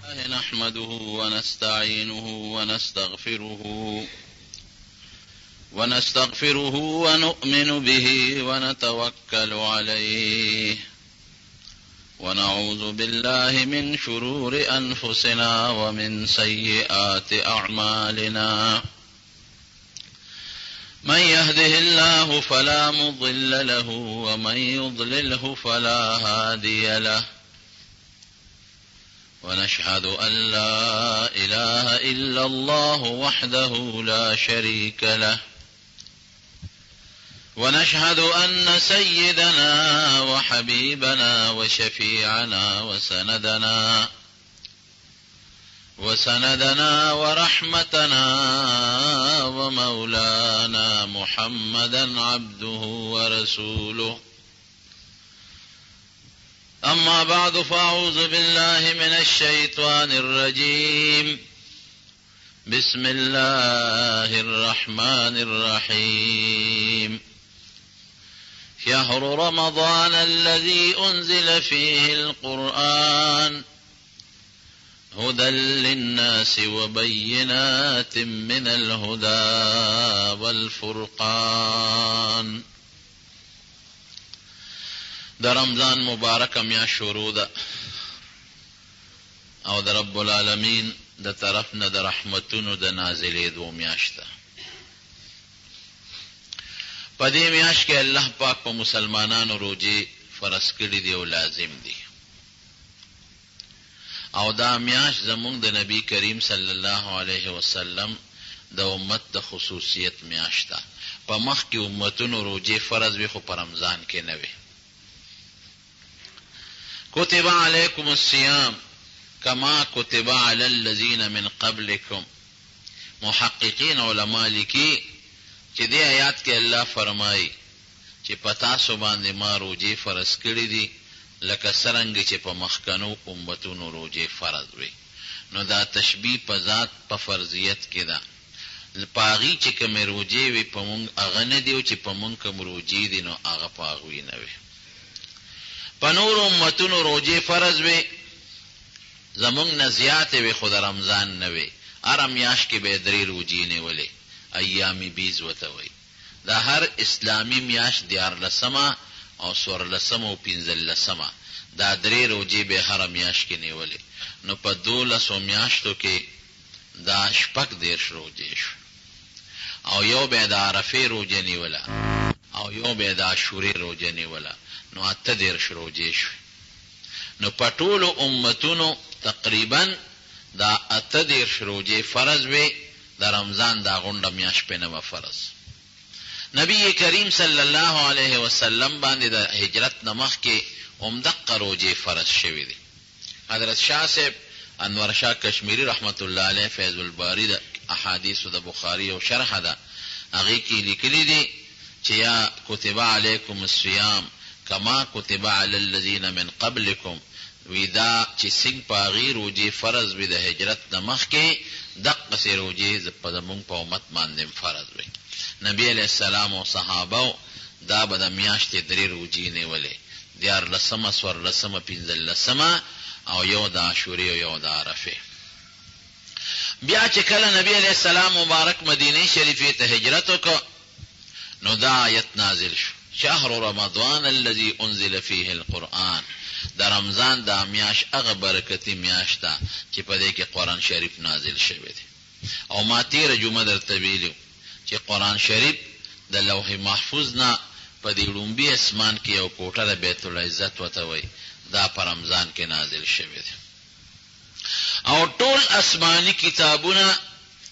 نحمده ونستعينه ونستغفره ونؤمن به ونتوكل عليه ونعوذ بالله من شرور أنفسنا ومن سيئات أعمالنا من يهده الله فلا مضل له ومن يضلله فلا هادي له ونشهد أن لا إله إلا الله وحده لا شريك له ونشهد أن سيدنا وحبيبنا وشفيعنا وسندنا ورحمتنا ومولانا محمدا عبده ورسوله أما بعد فأعوذ بالله من الشيطان الرجيم بسم الله الرحمن الرحيم شهر رمضان الذي أنزل فيه القرآن هدى للناس وبينات من الهدى والفرقان. در رمضان مبارک میاشت شروع ده او در رب العالمین د طرف نه د رحمتونو د نازلې دو میاشت ده. په دې میاشت کې الله پاک په مسلمانانو روزې فرض کړي دي او لازم دي او دا میاشت زمونږ د نبی کریم صلی الله علیه وسلم د امت د خصوصیت میاشت ده. په مخ کې امتونو روزې فرض وي خو په رمضان کې نه وي. كتب عليكم الصيام كما كتب على الذين من قبلكم. محققین علماء لیکي چې دې آیات کې الله فرمایي چې پتا سو باندې ما روزې فرض کړې دي لکه څرنګه چې په مخکنو امتونو روزې فرض وي. نو دا تشبیه په ذات په فرضیت کې ده. پاغي چې کوم روزې وي په مونږ هغه نه دی او چې په مونږ کوم روزې دي نو هغه پاغوي نه وي. په نور امتونو روزې فرض وي زمونږ نه زیاتې وي خو د رمضان نه وي. هره میاشت کې به 3 روزې نیولې ایام بیز ورته وایي. د هر اسلامي میاشت 14 او 14 او 15 دا 3 روزې به هره میاشت کې نیولې. نو په 12 میاشتو کې دا 14 روزې شو او یو به د عرفې روزې نیوله او یو به د عاشورې روزې نیوله نو 18 روزې شو. نو په ټولو امتونو تقریبا دا 18 روزې فرض وي. د رمضان دا غونډه میاشت په نه فرض. نبی کریم صلی الله علیه وسلم باندې د هجرت نه مخکې عمدقه روزې فرض شوي دي. حضرت شاه صاحب انور شاه کشمیری رحمت الله علیه فیض الباری د احادیث د بخاری او شرح ده هغه کې لیکلي دي چې یا کتب علیکم الصیام کما کتب علی الذین من قبلکم. ودا چې څنګه پاغي روزې فرض وي د هجرت نه مخکې دقه سي روزې په زمونږ په امت باندې فرض وي. نبی علیہ السلام او صحابه دا به د میاشتې 3 روزې نیولې 14 14 15 او یو د عاشورې او یو د عرفې. بیا چې کله نبی علیہ السلام مبارک مدینه شریفه ته هجرت وکړ نو دا آیت نازل شو شهر رمضان الذي انزل فيه القرآن. دا رمضان دا میاش هغه برکتی میاش ده چې په دې کې قرآن شریف نازل شوی دی. او ما تیر جمعه درته ویلو چې قرآن شریف د لوح محفوظ نه په دې لومبي اسمان کې یو کوټه د بیت العزت وته وي دا په رمضان کې نازل شوی دی. او ټول آسماني کتابونه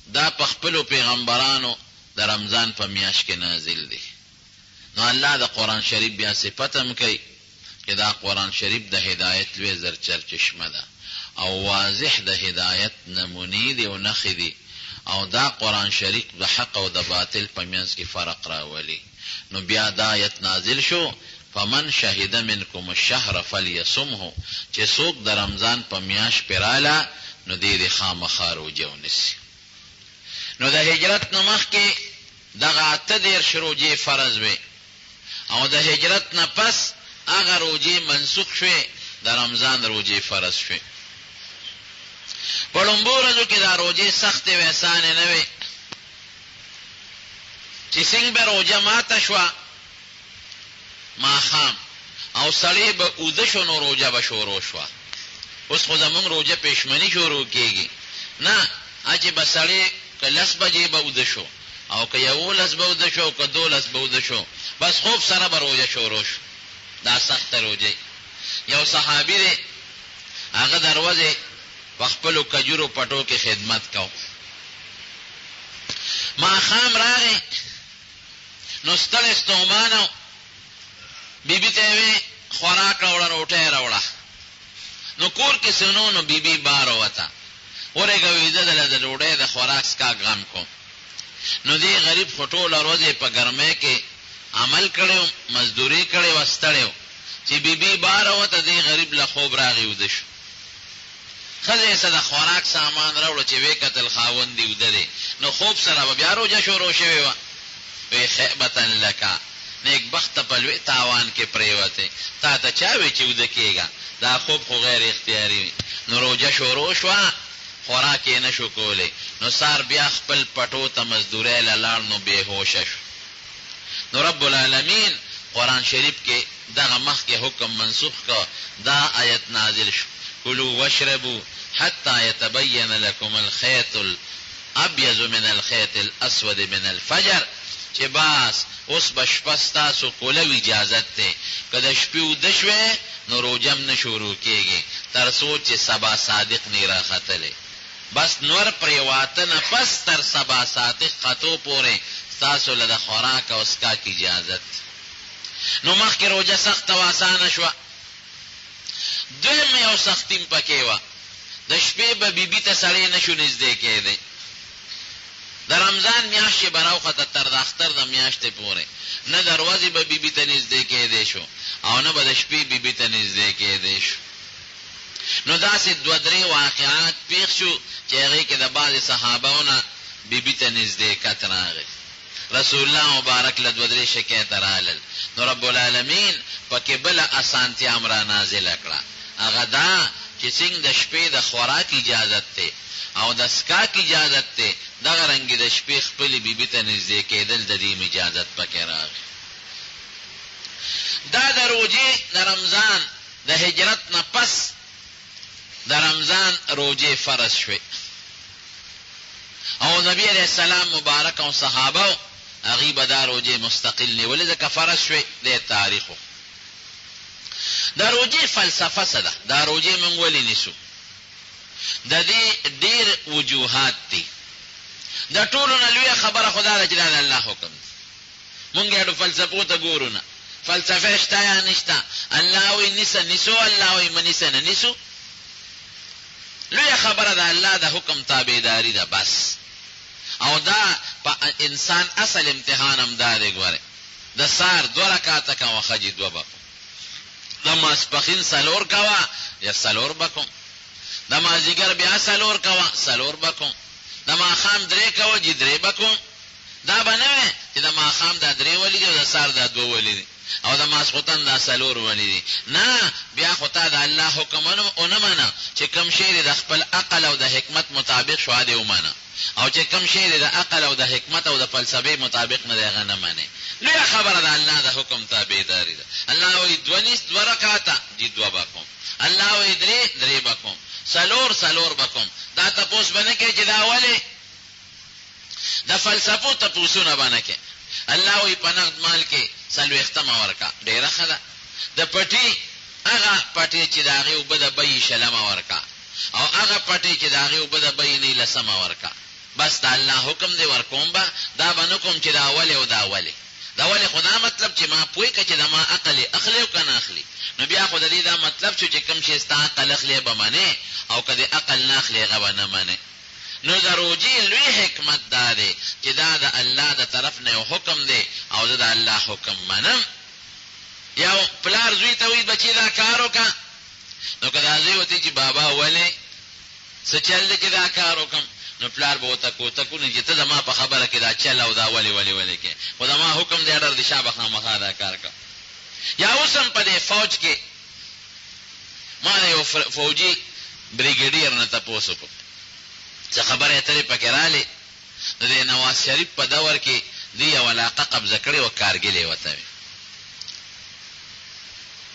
دا په خپل پیغمبرانو د رمضان په میاش کې نازل دي. نو الله د قرآن شریف بیا صفتم کوي چې دا قرآن شریف د هدایت لوی زرچر چشمه ده او واضح د هدایت نمونې دی او نښې دي او دا قرآن شریف د حق او د باطل په منځ کې فرق راولي. نو بیا دا آیت نازل شو فمن شهد منکم الشهر فلیصمه چې څوک د رمضان په میاشت پراله نو دې خامخا روزه ونیسي. نو د هجرت نه مخکې دغه 18 روزې فرض وي او د هجرت نه پس هغه روزې منسوخ شوې د رمضان روزې فرض شوې. پړمبو ورځو کې دا روجې سختې وې اسانې نه وې چې څنګه به روجه ماته شوه ماښام او سړی به اوده شو نو روجه به شروع شوه. اوس خو زمونږ روجه پېشمني شروع کېږي نه چې به سړی که 10 بجې به اوده شو او که 11 به اوده شو او که 12 به اوده شو بس خوب سره به روجه شروع شو. دا سخته روجه. یو صحابي دی هغه دروازې په خپلو کجورو پټو کې خدمت کو. ماښام راغی نو ستړی ستومانه بیبي ته یې وې خوراک راوړه روټۍ راوړه. نو کور کې څه نو نو بیبي بار ووته ورېږه ویده دله د ډوډۍ د خوراک څکا غم کوم. نو دې غریب خو ټوله ورځ په ګرمۍ کې عمل کړی مزدوري کړې وه ستړی و چې بیبي بار ووته دې غریب له خوب راغی وده شو. ښځې یې څه د خوراک سامان راوړه چې ویې کتل خاوند دې وده دی نو خوب سره به بیا روجه شروع شوې وه. وی خیبتا لکه نیک بخت په لوی تاوان کې پریوته تا ته چا وی چې وده کېږه دا خوب خو غیر اختیاري وي. نو روجه شروع شوه خوراک یې نه شو کولی نو سار بیا خپل پټو ته مزدوری له لاړ نو بېهوشه شو. نو رب العالمین قرآن شریف کې دغه مخکې حکم منسوخ که دا آیت نازل شو کلوا واشربوا حتی یتبین لکم الخیط الابیض من الخیط الاسود من الفجر چې باس اوس به شپه ستاسو کولو اجازت دی که د شپې اوده شوې نو روجم نه شروع کېږي تر څو چې سبا صادق نه راختلی بس نور پریواته نه پس تر سبا صادق خطو پورې ستاسو له د خوراک او څښاک اجازت. نو مخکې روجه سخته و اسانه شوه. دویم یو سختیم پکې وه د شپې به بیبي ته سړی نه شو نږدې کېدی. د رمضان میاشت چې به راوخته تر د اختر د میاشتې پورې نه د ورځې به بیبي ته نږدې کېدی شو او نه به د شپې بیبي ته نږدې کېدی شو. نو داسې 2-3 واقعات پیښ شو چې هغې کې د بعضې صحابهو نه بیبي ته نږدېکت راغی. رسول الله مبارک له 2-3 شکایته رالل نو رب العالمین پکې بله اسانتیا هم را نازله کړه هغه دا چې څنګه د شپې د خوراک اجازت دی او د څښاک اجازت دی دغه رنګې د شپې خپلې بیبي ته نږدې کېدل د دې اجازت پکې راغی. دا د روجې د رمضان د هجرت نه پس د رمضان روجې فرض شوې او نبی علیہ السلام مبارک او صحابه هغوی به دا روجې مستقل نیولې ځکه فرض شوې د تاریخو. د روجې فلسفه څه ده؟ دا روجې موږ ولې نیسو؟ د دې ډېر وجوهات دي. د ټولو نه لویه خبره خو دا ده چې دا د الله حکم دی. مونږ یې فلسفو ته ګورو نه فلسفه شته یا نشته. الله وایي نیسه نیسو الله وایي مه نیسه نه نیسو. لویه خبره د الله د حکم تابعداري ده بس. او دا په انسان اصل امتحان هم دا دی ګورئ د سهار 2 رکعاته کوه ښځې 2 به کوم د ماسپښین 4 کوه یا 4 به کوم د مازدیګر بیا 4 کوه 4 به کوم د ماښام 3 کوه چې 3 به کوم. دا به نه وی چې د ماښام دا 3 ولې دي او د سهار دا 2 ولې دي او د ماسخوتن دا 4 ولې دي. نه بیا خو تا د الله حکم ونه منه چې کوم شی د خپل عقل او د حکمت مطابق شو دې ومنه او چې کوم شی د عقل او د حکمت او د فلسفې مطابق نه دی هغه نه منې. لویه خبره د الله د حکم تابعداري ده. الله وایي 2 رکعاته چې 2 به کوم الله وایي 3 به کوم 4 به کوم. دا تپوس به نه کوي چې دا ولې د فلسفو تپوسونه به نه کوي. الله وایي په نقد مال کې 40 ورکه ډېره ښه ده. د پټي هغه پټي چې د هغې اوبه د بیې 6 ورکه او هغه پټي چې د هغې اوبه د بیې 19 ورکه. بس د الله حکم دی ورکوم به دا به نه کوم چې دا ولې او دا ولې. دا ولې خو دا مطلب چې ما پوه که چې د ما عقل اخلي او که نه اخلي. نو بیا خو د دې دا مطلب شو چې کوم شی ستا عقل اخلي به منې او که د عقل نه اخلي هغه به نه منې. نو د روجې لوی حکمت دا دی چې دا د الله د طرف نه یو حکم دی او زه د الله حکم منم. یو پلار زوی ته وایي بچي دا کار وکړه نو که دا زوی ورته چې بابا ولې څه چل دی چې دا کار وکړم نو پلار به ورته کوتکونه چې ته زما په خبره کې دا چل او دا ولې کې خو زما حکم دی ډر د شابه خامخا دا کار کوه. یا اوس هم په دې فوج کې ما د یو فوجي بریګیډیر نه تپوس وکړ څه خبره اترې پکې رالی. نو د نواز شریف په دور کې دی یو علاقه قبضه کړې وه، کارګل یې ورته وي.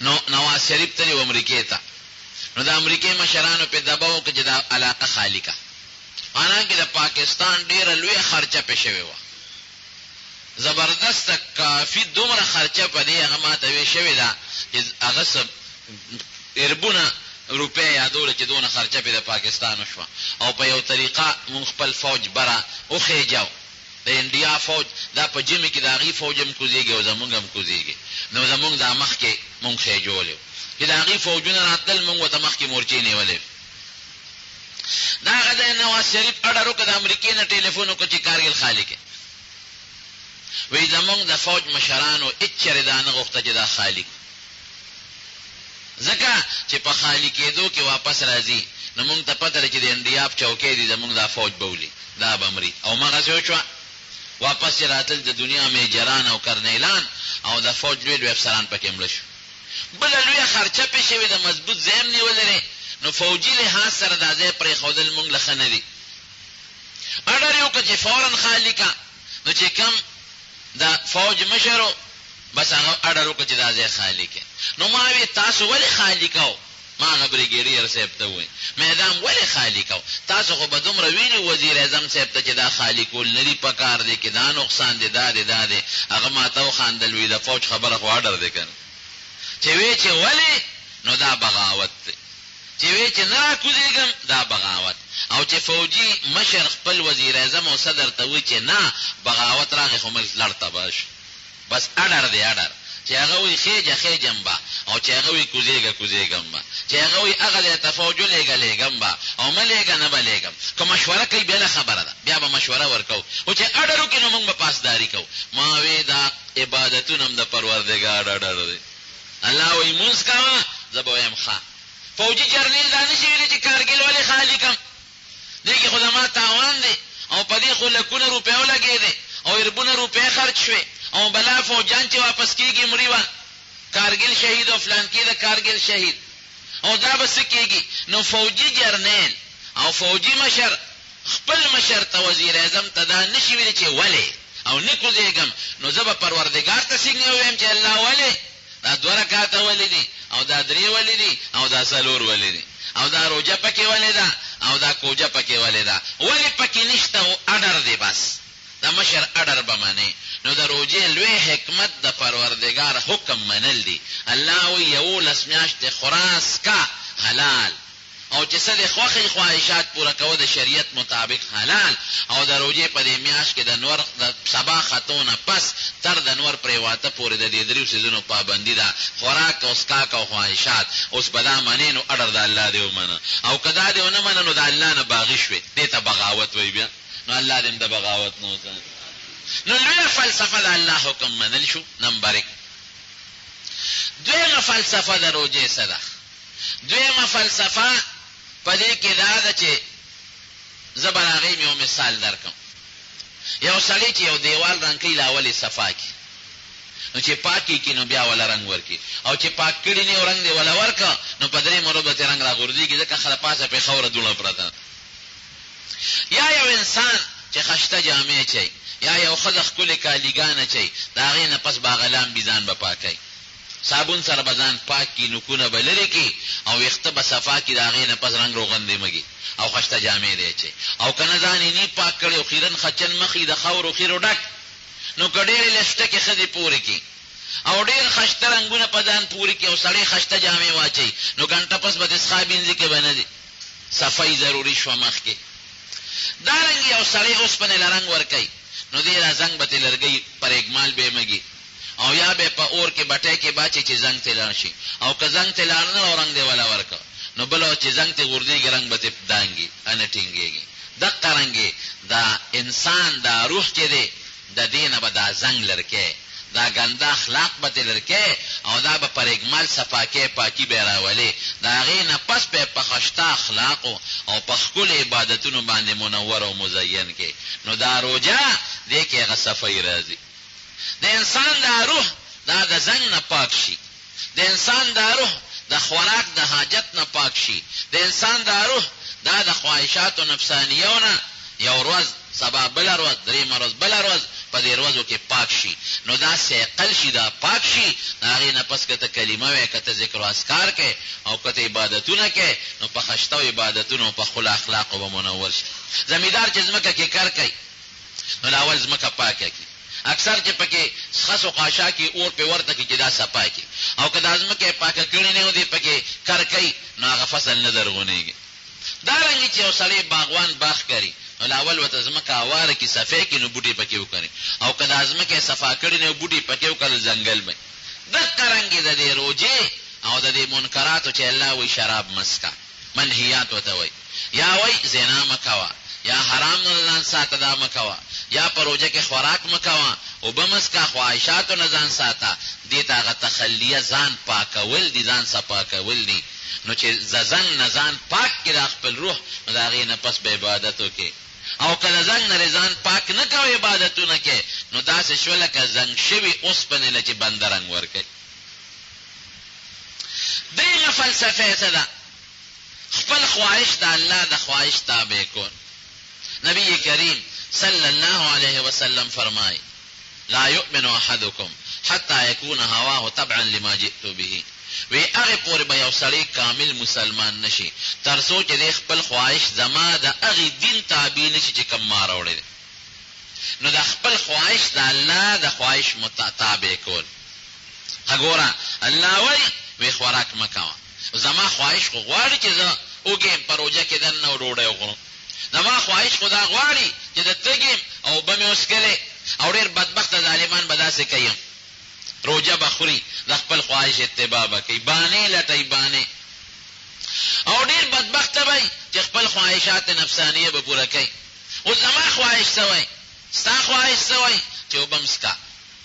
نو نواز شریف تللی و امریکې ته. نو د امریکې مشرانو پې دباو که چې دا علاقه خالی که، حالانکې د پاکستان ډېره لویه خرچه پې شوې وه، زبردسته کافي دومره خرچه په دې هغه ما ته وې شوې ده چې هغه څه اربونه روپۍ یادوله چې دونه خرچه پې د پاکستان وشوه. او په یو طریقه مونږ خپل فوج بره وخېجو. د انډیا فوج دا په جمع کې د هغې فوج هم کوزېږي او زمونږ هم کوزېږي. نو زمونږ دا مخکې مونږ خېجولې چې د هغې فوجونه راتلل، مونږ ورته مخکې مورچې نیولې. دا هغه د نواز شریف اډر وکړه، د امریکې نه ټلیفون وکړه چې کارګل خالي کړي. وی زمونږ د فوج مشرانو هېڅ چېرې دا نه غوښته چې دا خالي کړي، ځکه چې په خالي کېدو کې واپس راځي نو مونږ ته پته ده چې د انډیاب چوکۍ دي زمونږ دا فوج به ولي، دا به مري. او مغسې وشوه، واپس چې راتل د دنیا میجران او کرنیلان او د فوج لوی لوی افسران پکې مړه شو. بله لویه خرچه پې شوې د مضبوط ځای هم نیولرې. نو فوجي لحاظ سره دا ځای پرېښودل مونږ له ښه نه دي. اډر یې وکړه چې فورا خالي که. نو چې کم د فوج مشر بس هغه اډر وکړه چې دا ځای خالي کړي. نو ما وی تاسو ولې خالي کوو؟ ما هغه بریګیډیر صاحب ته ووایي میدان ولې خالي کوو؟ تاسو خو به دومره ویلي وزیر اعظم صاحب ته چې دا خالي کول نه دي پکار دی، کې دا نقصان دی، دا دی دا دی. هغه ما ته وخندل، وي د فوج خبره خو اډر دی که نه. چې وی چې ولې، نو دا بغاوت دی. چې وی چې نه راکوزېږم، دا بغاوت. او چې فوجي مشر خپل وزیر اعظم او صدر ته وایي چې نه بغاوت راغی، خو ملک لړ تباه شو. بس اډر دی اډر. چې هغه وی خېجه خېجم به، او چې هغه وی کوزېږه کوزېږم به، چې هغه وی هغه دی ته فوج لېږه لېږم به، او مه لېږه نه به لېږم. که مشوره کوي بله خبره ده، بیا به مشوره ورکوو. خو چې اډر وکړي نو موږ به پاسداري کوو. ما وی دا عبادتونه هم د پروردګار اډر دی. الله وی مونځ کوه، زه به وایم ښه. فوجي جرنیل دا نشي ویلی چې کارګل ولې خالي کم، دې کې خو زما تاوان دی، او په دې خو لکونه روپۍ ولګېدې، او اربونه روپۍ خرچ شوې، او بلا فوجان چې واپس کېږي مړي وه، کارګل شهید او فلان کې د کارګل شهید، او دا به څه کېږي. نو فوجي جرنیل او فوجي مشر خپل مشر ته وزیر اعظم ته دا نشي ویلی چې ولې او نه کوزېږم. نو زه به پروردګار ته څنګه ووایم چې الله ولې دا 2 رکعاته ولې دي، او دا 3 ولې دي، او دا 4 ولې دي، او دا روجه پکې ولې ده، او دا کوجه پکې ولې ده، ولې پکې نشته؟ اډر دی بس. د مشر اډر به منې. نو د روجې لوی حکمت د پروردګار حکم منل دي. الله وی 11 میاشتې خراس کا حلال، او چې څه د خوښۍ خواهشات پوره کوه د شریعت مطابق حلال. او د روجې په دې میاشت کې د نور د سبا خطونه پس تر د نور پرېواته پورې د دې 3 څیزونو پابندي ده، خوراک او څښاک او خواهشات. اوس به دا منې نو اډر د الله دی ومنه، او که دا دی ونه منه نو د الله نه باغي شوې، دې ته بغاوت وایي. بیا نو الله دې هم د بغاوت نه وساتي. نو لویه فلسفه د الله حکم منل شو. نمبر 1. دویمه فلسفه د روجې څه ده؟ دویمه فلسفه په دې کې دا ده چې زه به هغې یو مثال درکم. یو سړی چې یو دیوال رنګ کوي، لاول یې صفا کړي، نو چې پاک کړي نو بیا وله رنګ ورکړي، او چې پاک کړي نه رنګ دی وله ورکړه نو په 3 مربع ته رنګ راغورځېږي، ځکه خله پاسه پې خوره دوړه پرته. یا یو انسان چې خشته جامې چي، یا یو ښځه ښکلې کالیګانه چي، د هغې نه پس باغلان بیزان به پاکوي، صابون سره به ځان پاک کړي، نوکونه به لرې کړي، او ویښته به صفا کړي، د هغې نه پس رنګ روغن دې مږي، او خشته جامې دی چي. او که نه ځان یې نی پاک کړی او خیرن خچن مخ یې د خاورو خیرو ډک، نو که ډېرې لسټکې ښځې پورې کړي او ډېر خشته رنګونه په ځان پورې کړي، او سړی خشته جامې واچوي، نو ګنټه پس به د څښا بینځي کې به نه دي، صفایي ضروري شوه مخ کې. دارنګې یو سړی اوسپنې له رنګ ورکوي، نو دې را زنګ به ترې لرګی پر اګمال به یې مږي، او یا به په اور کې بټۍ کې باچي چې زنګ ته لاړ شي، او که زنګ ته لاړ نه او رنګ دی وله ورکړه، نو بله چې زنګ ته غورځېږي رنګ به ترې دانګي، نه ټینګېږي. دقه رنګې دا انسان دا روح چې دی، د دې نه به دا زنګ لرکې، دا ګنده اخلاق به ترې لرکې، او دا به پر اګمال صفاکې پاکي به یې راولې، د هغې نه پس به یې په خشته اخلاقو او په ښکلو عبادتونو باندې منور او مزین کې. نو دا روجه دې کې هغه صفایي راځي. د انسان دا روح دا د زنګ نه پاک شي، د انسان دا روح د خوراک د حاجت نه پاک شي، د انسان دا روح دا د خواهشاتو نفسانیونه یو ورځ سبا بله ورځ درېیمه ورځ بله ورځ په دې ورځو کې پاک شي، نو دا سیقل شي، دا پاک شي. د هغې نه پس که ته کلمه وی، که ته ذکر و اذکار کې او که ته عبادتونه کې، نو په خشته و عبادتونو په خپلو اخلاقو به منور شي. زمیندار چې ځمکه کې کار کوي نو اول ځمکه پاکه کړي، اکثر چې پکې خس و قاشا کې اور پې ورته کړي چې دا صفا کړي، او که دا ځمکه یې پاکه کړې نه دی پکې کار کوي نو هغه فصل نه درغونېږي. دارنګې چې یو سړی باغوان باغ کوي نو اول ورته ځمکه هواره کړي، صفا کړي، نو بوټي پکې وکړي، او که دا ځمکه یې صفا کړي نو بوټي پکې وکړل ځنګل به. دقه رنګې د دې روجې او د دې منکراتو چې الله وایي شراب مسکه، منهیات ورته وایي، یا وایي زنا مه کوه، یا حرام نه ځان ساته دا مه کوه، یا په روژه کې خوراک مه کوه، اوبه مسکه، خواهشاتو نه ځان ساته. دې ته هغه تخلیه ځان پاکول دي، ځان صفا کول دي. نو چې زنګ نه ځان پاک کړي د خپل روح، نو د هغې نه پس به عبادت وکړي. او که د زنګ نه ځان پاک نه کوي عبادتونه کې، نو داسې شوه لکه زنګ شوي اوسپنې له چې بنده رنګ ورکوي. درېیمه فلسفه څه ده؟ خپل خواهش د الله د خواهش تابع کول. نبی کریم صلی الله علیه وسلم فرمای لا یؤمن احدکم حتی یکون هواه تبعا لما جئت به. وی هغې پورې به یو سړی کامل مسلمان نشي تر څو چې د خپل خواهش زما د هغې دین تابع نشي چې کوم ما راوړی دی. نو د خپل خواهش د الله د خواهش تابع کول. ګوره الله وایي وی خوراک مه کوه، زما خواهش خو غواړي چې زه وږیم په روژه کې دننه ډوډۍ وخورم، زما خواهش خو دا غواړي چې د تږیم او اوبه مې وڅښلې، او ډېر بدبخته ظالمان به داسې کوي روژه به خوري، د خپل خواهش اتباع به کوي، بانې لټوي بانې، او ډېر بدبخته به چې خپل خواهشات نفسانیه به پوره کوي. اوس زما خواهش څه وایي؟ ستا خواهش څه وایي؟ چې اوبه م څښه،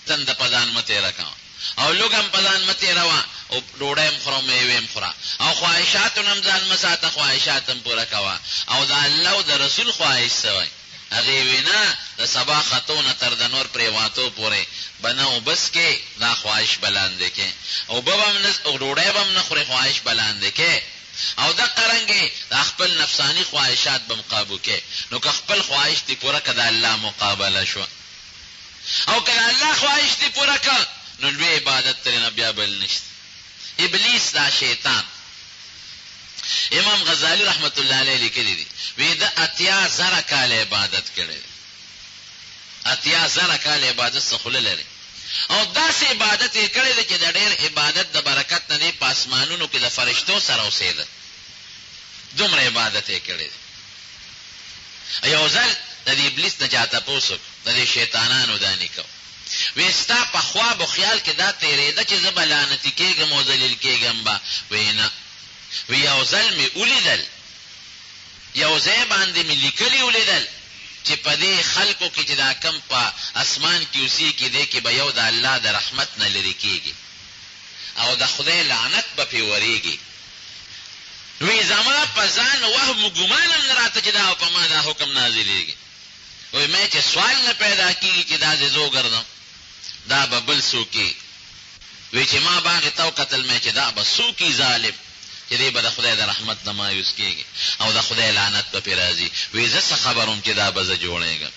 تنده په ځان مه تېره کوه، او لږ هم په ځان مه تېروه، او ډوډۍ هم خوره، میوې هم خوره، او خواهشاتو نه هم ځان مه ساته، خواهشات هم پوره کوه. او د الله او د رسول خواهش څه وایي؟ هغې وی نه د سبا خطو نه تر د نور پرېواتو پورې به نه اوبس کې، دا خواهش به لاندې کې، اوبه به هم نه، ډوډۍ به هم نه خورې، خواهش به لاندې کې. او دقه رنګې د خپل نفساني خواهشات به مقابو کې. نو که خپل خواهش دې پوره که د الله مقابله شوه، او که د الله خواهش دې پوره که، نو لوی عبادت ترېنه بیا بل نشته. ابلیس دا شیطان، امام غزالی رحمت الله علیه لیکلی دی، وی د 80,000 کال عبادت کړی، 80,000 کال عبادت څخه خوله لري، او داسې عبادت یې کړی دی چې د ډېر عبادت د برکت نه دی په اسمانونو کې د فرشتو سره اوسېده، دومره عبادت یې کړی دی. یو ځل د دې ابلیس نه چا تپوس وکړ، د دې شیطانانو دا نیکو، وی ستا په خواب و خیال کې دا تېرېده چې زه به لعنتي کېږم او ذلیل کېږم به؟ وی نه، وی یو ځل مې ولیدل، یو ځای باندې مې لیکلي ولیدل چې په دې خلکو کې چې دا کم په اسمان کې اوسېږي دې کې به یو د الله د رحمت نه لرې کېږي او د خدای لعنت به پرې ورېږي. وی زما په ځان وهم و ګمان هم نه راته چې دا په ما دا حکم نازلېږي. وی مې چې سوال نه پیدا کېږي چې دا زه زه وګرځم، دا به بل څوک. وی چې ما باغې ته وکتل مې چې دا به څوک ظالم چې دی به د خدای د رحمت نه مایوس کېږي او د خدای لعنت به پرې راځي. وی زه څه خبر وم چې دا به زه جوړېږم.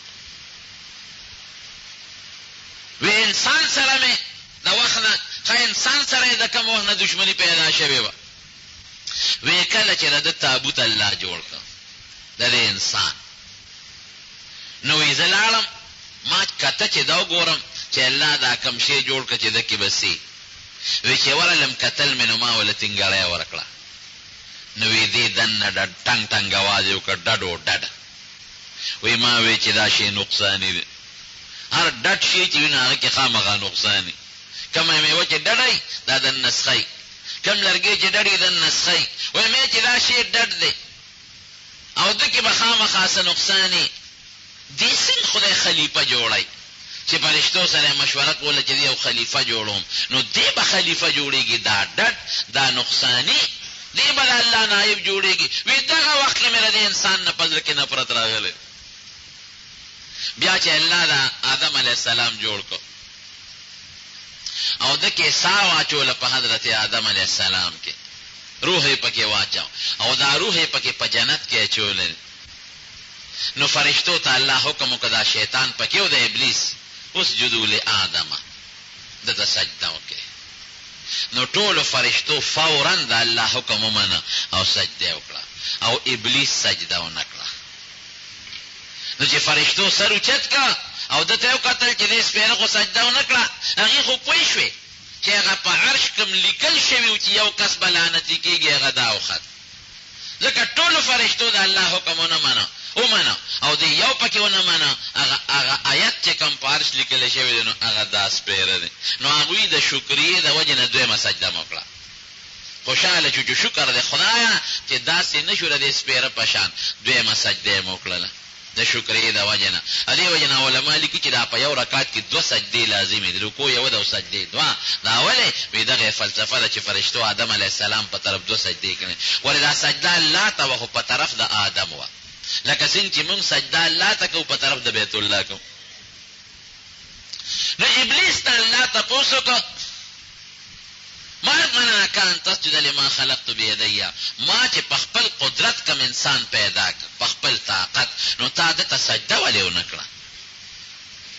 وی انسان سره مې د وخت نه ښه انسان سره یې د کوم وخت نه دشمني پیدا شوې وه. وی کله چې د ده تابوت الله جوړ کړ د دې انسان، نو وی زه لاړم ما کته چې دا وګورم چې الله دا کوم شی جوړ کړ چې ده کې به سي. وی چې ورلم کتل مې نو ما وله تنګړی ورکړه، نو وی دې دننه ډډ ټنګ ټنګ اواز یې وکړ، ډډو ډډ. وی ما وی چې دا شی نقصاني دی، هر ډډ شی چې وي نو هغه کې خامخا نقصاني. کومه میوه چې ډډی دا دننه څښئ، کم لرګی چې ډډي دننه څښئ. وی مې چې دا شی ډډ دی او ده کې به خامخا څه نقصاني. دې څنګه خدای خلیفه جوړی چې فرشتو سره مشوره کوله چې یو خلیفه جوړوم، نو دې به خلیفه جوړېږي، دا ډډ دا نقصاني، دې به د الله نایب جوړېږي. وی دغه وخت کې مې د انسان نه په زړه کې نفرت راغلی. بیا چې الله د آدم علیه السلام جوړ کړ او ده کې ساه واچوله په حضرت آدم علیه السلام کې، روح یې پکې واچو او دا روح یې پکې په جنت کې اچولی. نو فرشتو ته الله حکم وکړ دا شیطان پکې و د ابلیس اسجدوا لآدم دته سجده وکړي. نو ټولو فرشتو فورا د الله حکم ومنه او سجده وکړه او ابلیس سجده ونه کړه. نو چې فرشتو سر اوچت کړه او دته یې وکتل چې دې سپېره خو سجده ونه کړه، هغې خو پوه شوې چې هغه په عرش کوم لیکل شوي و چې یو کس به لعنتي کېږي هغه دا وخت. ځکه ټولو فرشتو د الله حکم ونه منه او د یو پکې ونه منه، هغه آیت چې کوم په عرش لیکلی شوی دی نو هغه دا سپېره دی. نو هغوی د شکریې د وجې نه دویمه سجده مو کړه. خوشحاله شو چې شکر دی خدایه چې داسې نه شو د دې سپېره په شان. دویمه سجده یې مو کړله د شکریې د وجې نه. دې وجې نه علما لیکي چې دا په یو رکعت کې 2 سجدې لازمې دي، رکوع یوه ده او سجدې دوه. دا ولې وایي دغه فلسفه ده چې فرشتو آدم علیه السلام په طرف 2 سجدې کړې، ولې دا سجده الله ته وه خو په طرف د آدم وه، لکه څنګه چې موږ سجده الله ته کوو په طرف د بیت الله کوو. نو ابلیس ته الله تپوس وکړه ما منعک ان تسجد لما خلقت بیدی، ما چې په خپل قدرت کم انسان پیدا کړ په خپل طاقت، نو تا دته سجده ولې ونه کړه؟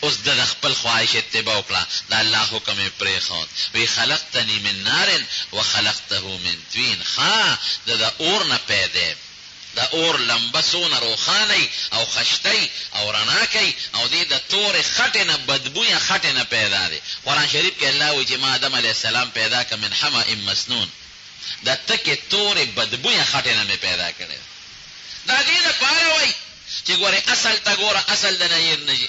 اوس د خپل خواهش اتباع وکړه، د الله حکم یې پرېښود. وی خلقتنی من نار وخلقته من طین. ها د اور نه پیدا، د اور لمبه څونه روښانه او خشتی او رڼا کوي او دې د تورې خټې نه بدبویه خټې نه پیدا دی. قرآن شریف کې الله وایي چې ما آدم علیه السلام پیدا کړ من حمأ مسنون، د تکې تورې بدبویه خټې نه مې پیدا کړی. دا دې دپاره وایي چې ګورې اصل ته ګوره، اصل د نه هېر نه شي.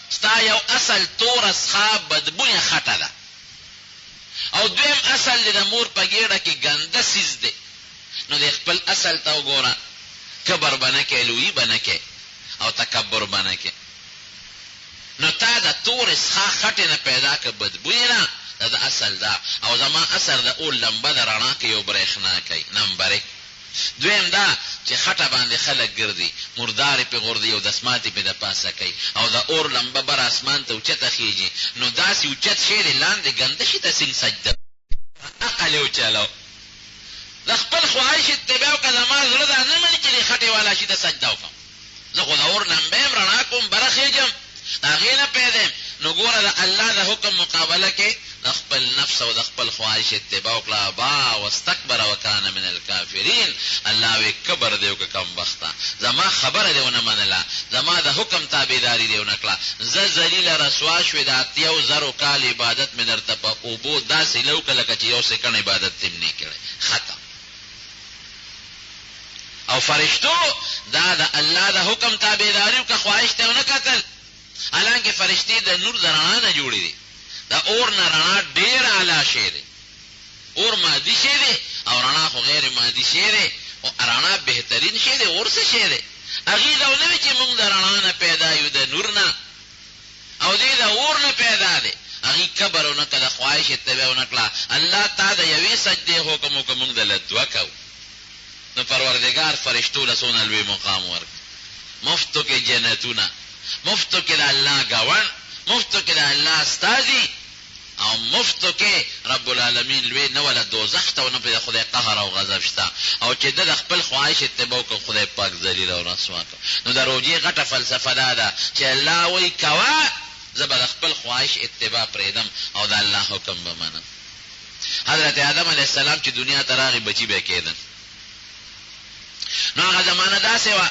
ستا یو اصل توره څښا بدبویه خټه ده، او دویم اصل د مور په ګېډه کې ګنده سیز دی. نو د خپل اصل ته وګوره، کبر بنه کې، لویی بنه کې او تکبر بنه کې. نو تا د تورې څښا خټې نه پیدا که بدبویې نه، دا د اصل ده. او زما اثر د اور لمبه د رڼا کې یو برېښنا کوي. نمبر 1. دویم دا چې خټه باندې خلک ګرځي، مردارې پې غورځي او دسماتې پې د پاسه کوي، او د اور لمبه بر اسمان ته اوچته خیږي. نو داسې اوچت شی دی لاندې ګنده شي ته څنګه سجده عقل یې وچلو. د خپل خواهش اتباع وکړه، زما زړه دا نه مني چې دې خټې والا شي ته سجده وکړم. زه خو د اور لمبه یم، رڼا کوم، بره خېږم، د هغې نه پیدا یم. نو ګوره د الله د حکم مقابله کې د خپل نفس او د خپل خواهش اتباع وکړه. ابا واستکبر وکانه من الکافرین. الله وی کبر دی وکړه کمبخته، زما خبره دې ونه منله، زما د حکم تابعداري دې ونه کړه. زه ذلیله رسوا شوې، د 80,000 کال عبادت مې درته په اوبو داسې لو کړه لکه چې 1 سکنډ عبادت دې مې نه کړی. ختم. او فرشتو دا د الله د حکم تابعداري وکړه، خواهش ته ونه کتل. حالانکه فرشتې د نور د رڼا نه جوړې دي، د اور نه رڼا ډېر اعلی شی دی. اور مادي شی دی او رڼا خو غیر مادي شی دی، او رڼا بهترین شی دی. اور څه شی دی؟ هغې دا ونه وي چې موږ د رڼا نه پیدا یو، د نور نه، او دې د اور نه پیدا دی. هغې کبر ونه کړه، د خواهش اتباع ونه کړه. الله تا د یوې سجدې حکم وکړه، موږ دله 2 کوو. نو پروردگار فرشتو له څونه لوی مقام ورکړ. مفتو کې جنتونه، مفتو کې د الله ګاون، مفتو کې د الله استازي، او مفتو کې رب العالمین لوی نه ولا دوزخ ته ونه په خدای قهر او غضب شته، او چې د خپل خواهش اتباع کوي خدای پاک ذلیل او رسوا کوي. نو د روجي غټه فلسفه ده چې الله وایي کوا، زه به د خپل خواهش اتباع پرېږدم او د الله حکم به منم. حضرت آدم علیه السلام چې دنیا ته راغی بچي به کېدل. نو هغه زمانه داسې وه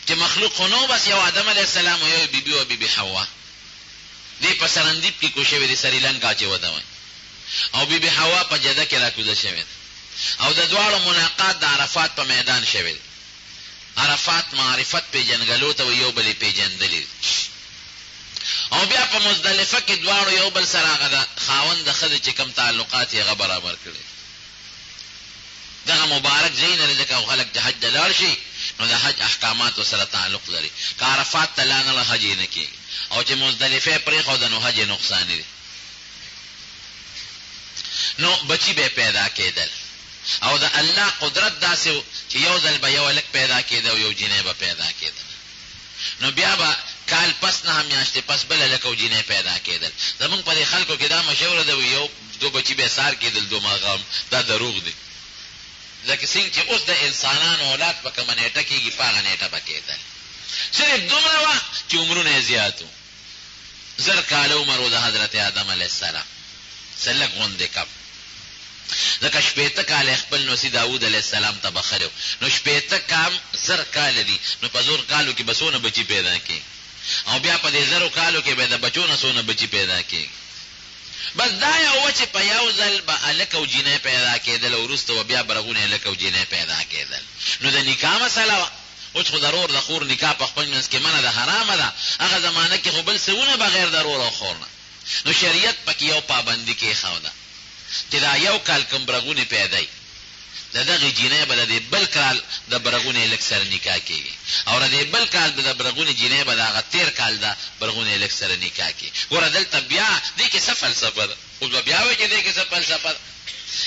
چې مخلوق خو نو، بس یو آدم علیه السلام او یو بیبي و بیبي حوا. دې په سرندیب کې کوشش وی، د سریلنکا چې وده وای، او بیبي حوا په جده کې راکوزه شوې، او د دواړو مناقات د عرفات په میدان شوې. عرفات معرفت پیژنګلو ته یو بلې پیژندلې، او بیا په مزدلفه کې دواړو یو بل سره هغه د خاوند د ښځې چې کوم تعلقات یې هغه برابر کړي. دغه مبارک ځای نه دی ځکه خلک د حج ته لاړ شي، نو د حج احکاماتو سره تعلق لري. که عرفات ته لاړل حج یې نه کېږي، او چې مزدلفه پرېښوده نو حج یې نقصان دی. نو بچی به پیدا کېدل، او د الله قدرت داسې و چې یو ځل به یو هلک پیدا کېده او یو جینۍ به پیدا کېده. نو بیا به کال پس 9 میاشتې پس بل هلک او جینۍ پیدا کېدل. زمونږ په دې خلکو کې دا مشهوره ده، یو 2 بچي به سار کېدل 2 ماښام. دا دروغ دی. لکه څنګه چې اوس د انسانانو اولاد په کومه نیټه کېږي په هغه نیټه به کېدل. صرف دومره وه چې عمرونه یې زیات وو. 1000 کاله عمر و د حضرت آدم علیه السلام، څه لږ غوندې کم. ځکه 80 کاله خپل نوسی داود علیه السلام ته بخلو، نو 80 کام 1000 کاله دي، نو په 1000 کالو کې به څونه بچي پیدا کېږي، او بیا په دې 1000 کالو کې به د بچو نه څونه بچي پیدا کېږي. بس دا یو و چې په یو ځل به هلک او جینۍ پیدا کېدل، او وروسته به بیا برغونې هلک او جینۍ پیدا کېدل. نو د نکاح مسله وه. اوس خو ضرور د خور نکاح په خپل منځ کې منع ده، حرامه ده. هغه زمانه کې خو بل څه بغیر ضرور او خور نه. نو شریعت پکې یو پابندي کېښوده چې دا یو کال کوم برغونې پیدای، د دغې جینۍ به د دې بل کال د برغونې هلک سره نکاح کېږي، او د دې بل کال د برغونې جینۍ به د هغه 13 کال د برغونې هلک سره نکاح کېږي. ګوره دلته بیا دې کې څه فلسفه ده؟ اوس به بیا وایي چې دې کې څه فلسفه ده؟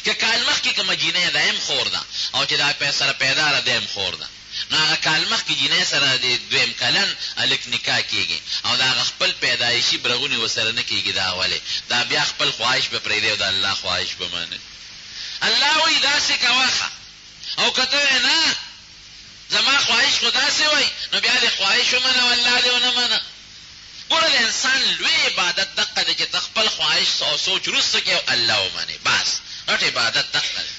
که کال مخکې کومه جینۍ ده هم خور ده، او چې دا سره پیدا ده ده هم خور ده، نو هغه کال مخکې جینۍ سره د 2 کلن هلک نکاح کېږي، او د هغه خپل پیدایشي برغونې ورسره نه کېږي. دا ولې؟ دا بیا خپل خواهش به پرېږدي او د الله خواهش به مني. الله وایي داسې کوه، او که ته نه زما خواهش خو داسې وایي، نو بیا دې خواهش ومنه او الله دې ونه منه. ګوره د انسان لوی عبادت دقه ده چې ته خپل خواهش او سوچ وروسته کړې او الله ومنې، بس غټ عبادت دقه ده.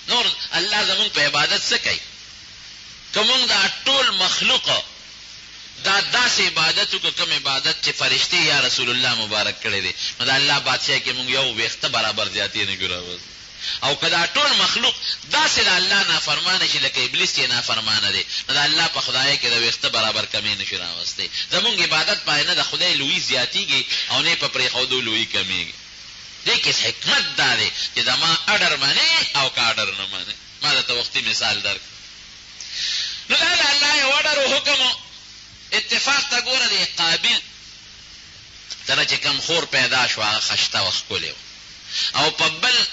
نور الله زمونږ په عبادت څه کوي؟ که مونږ دا ټول مخلوق دا داسې عبادت وکړو کوم عبادت چې فرشتې یا رسول الله مبارک کړی دی، نو د الله بادشاهۍ کې مونږ یو ویښته برابر زیاتې نه ګو راوځو. او که دا ټول مخلوق داسې د الله نافرمانه شي لکه ابلیس چې نافرمانه دی، نو د الله په خدایۍ کې د ویښته برابر کمې نه شي راوستی. زمونږ عبادت باندې نه د خدای لوی زیاتېږي او نه په پرېښودو لوی کمیږي. دې کې حکمت دا دی چې زما اډر منې او که اډر نه منې. ما درته وختي مثال درک. نو دا د الله یو اډر و حکم و. اتفاق ته ګوره د قابل سره چې کم خور پیدا شو هغه خشته و ښکلې و، او په بل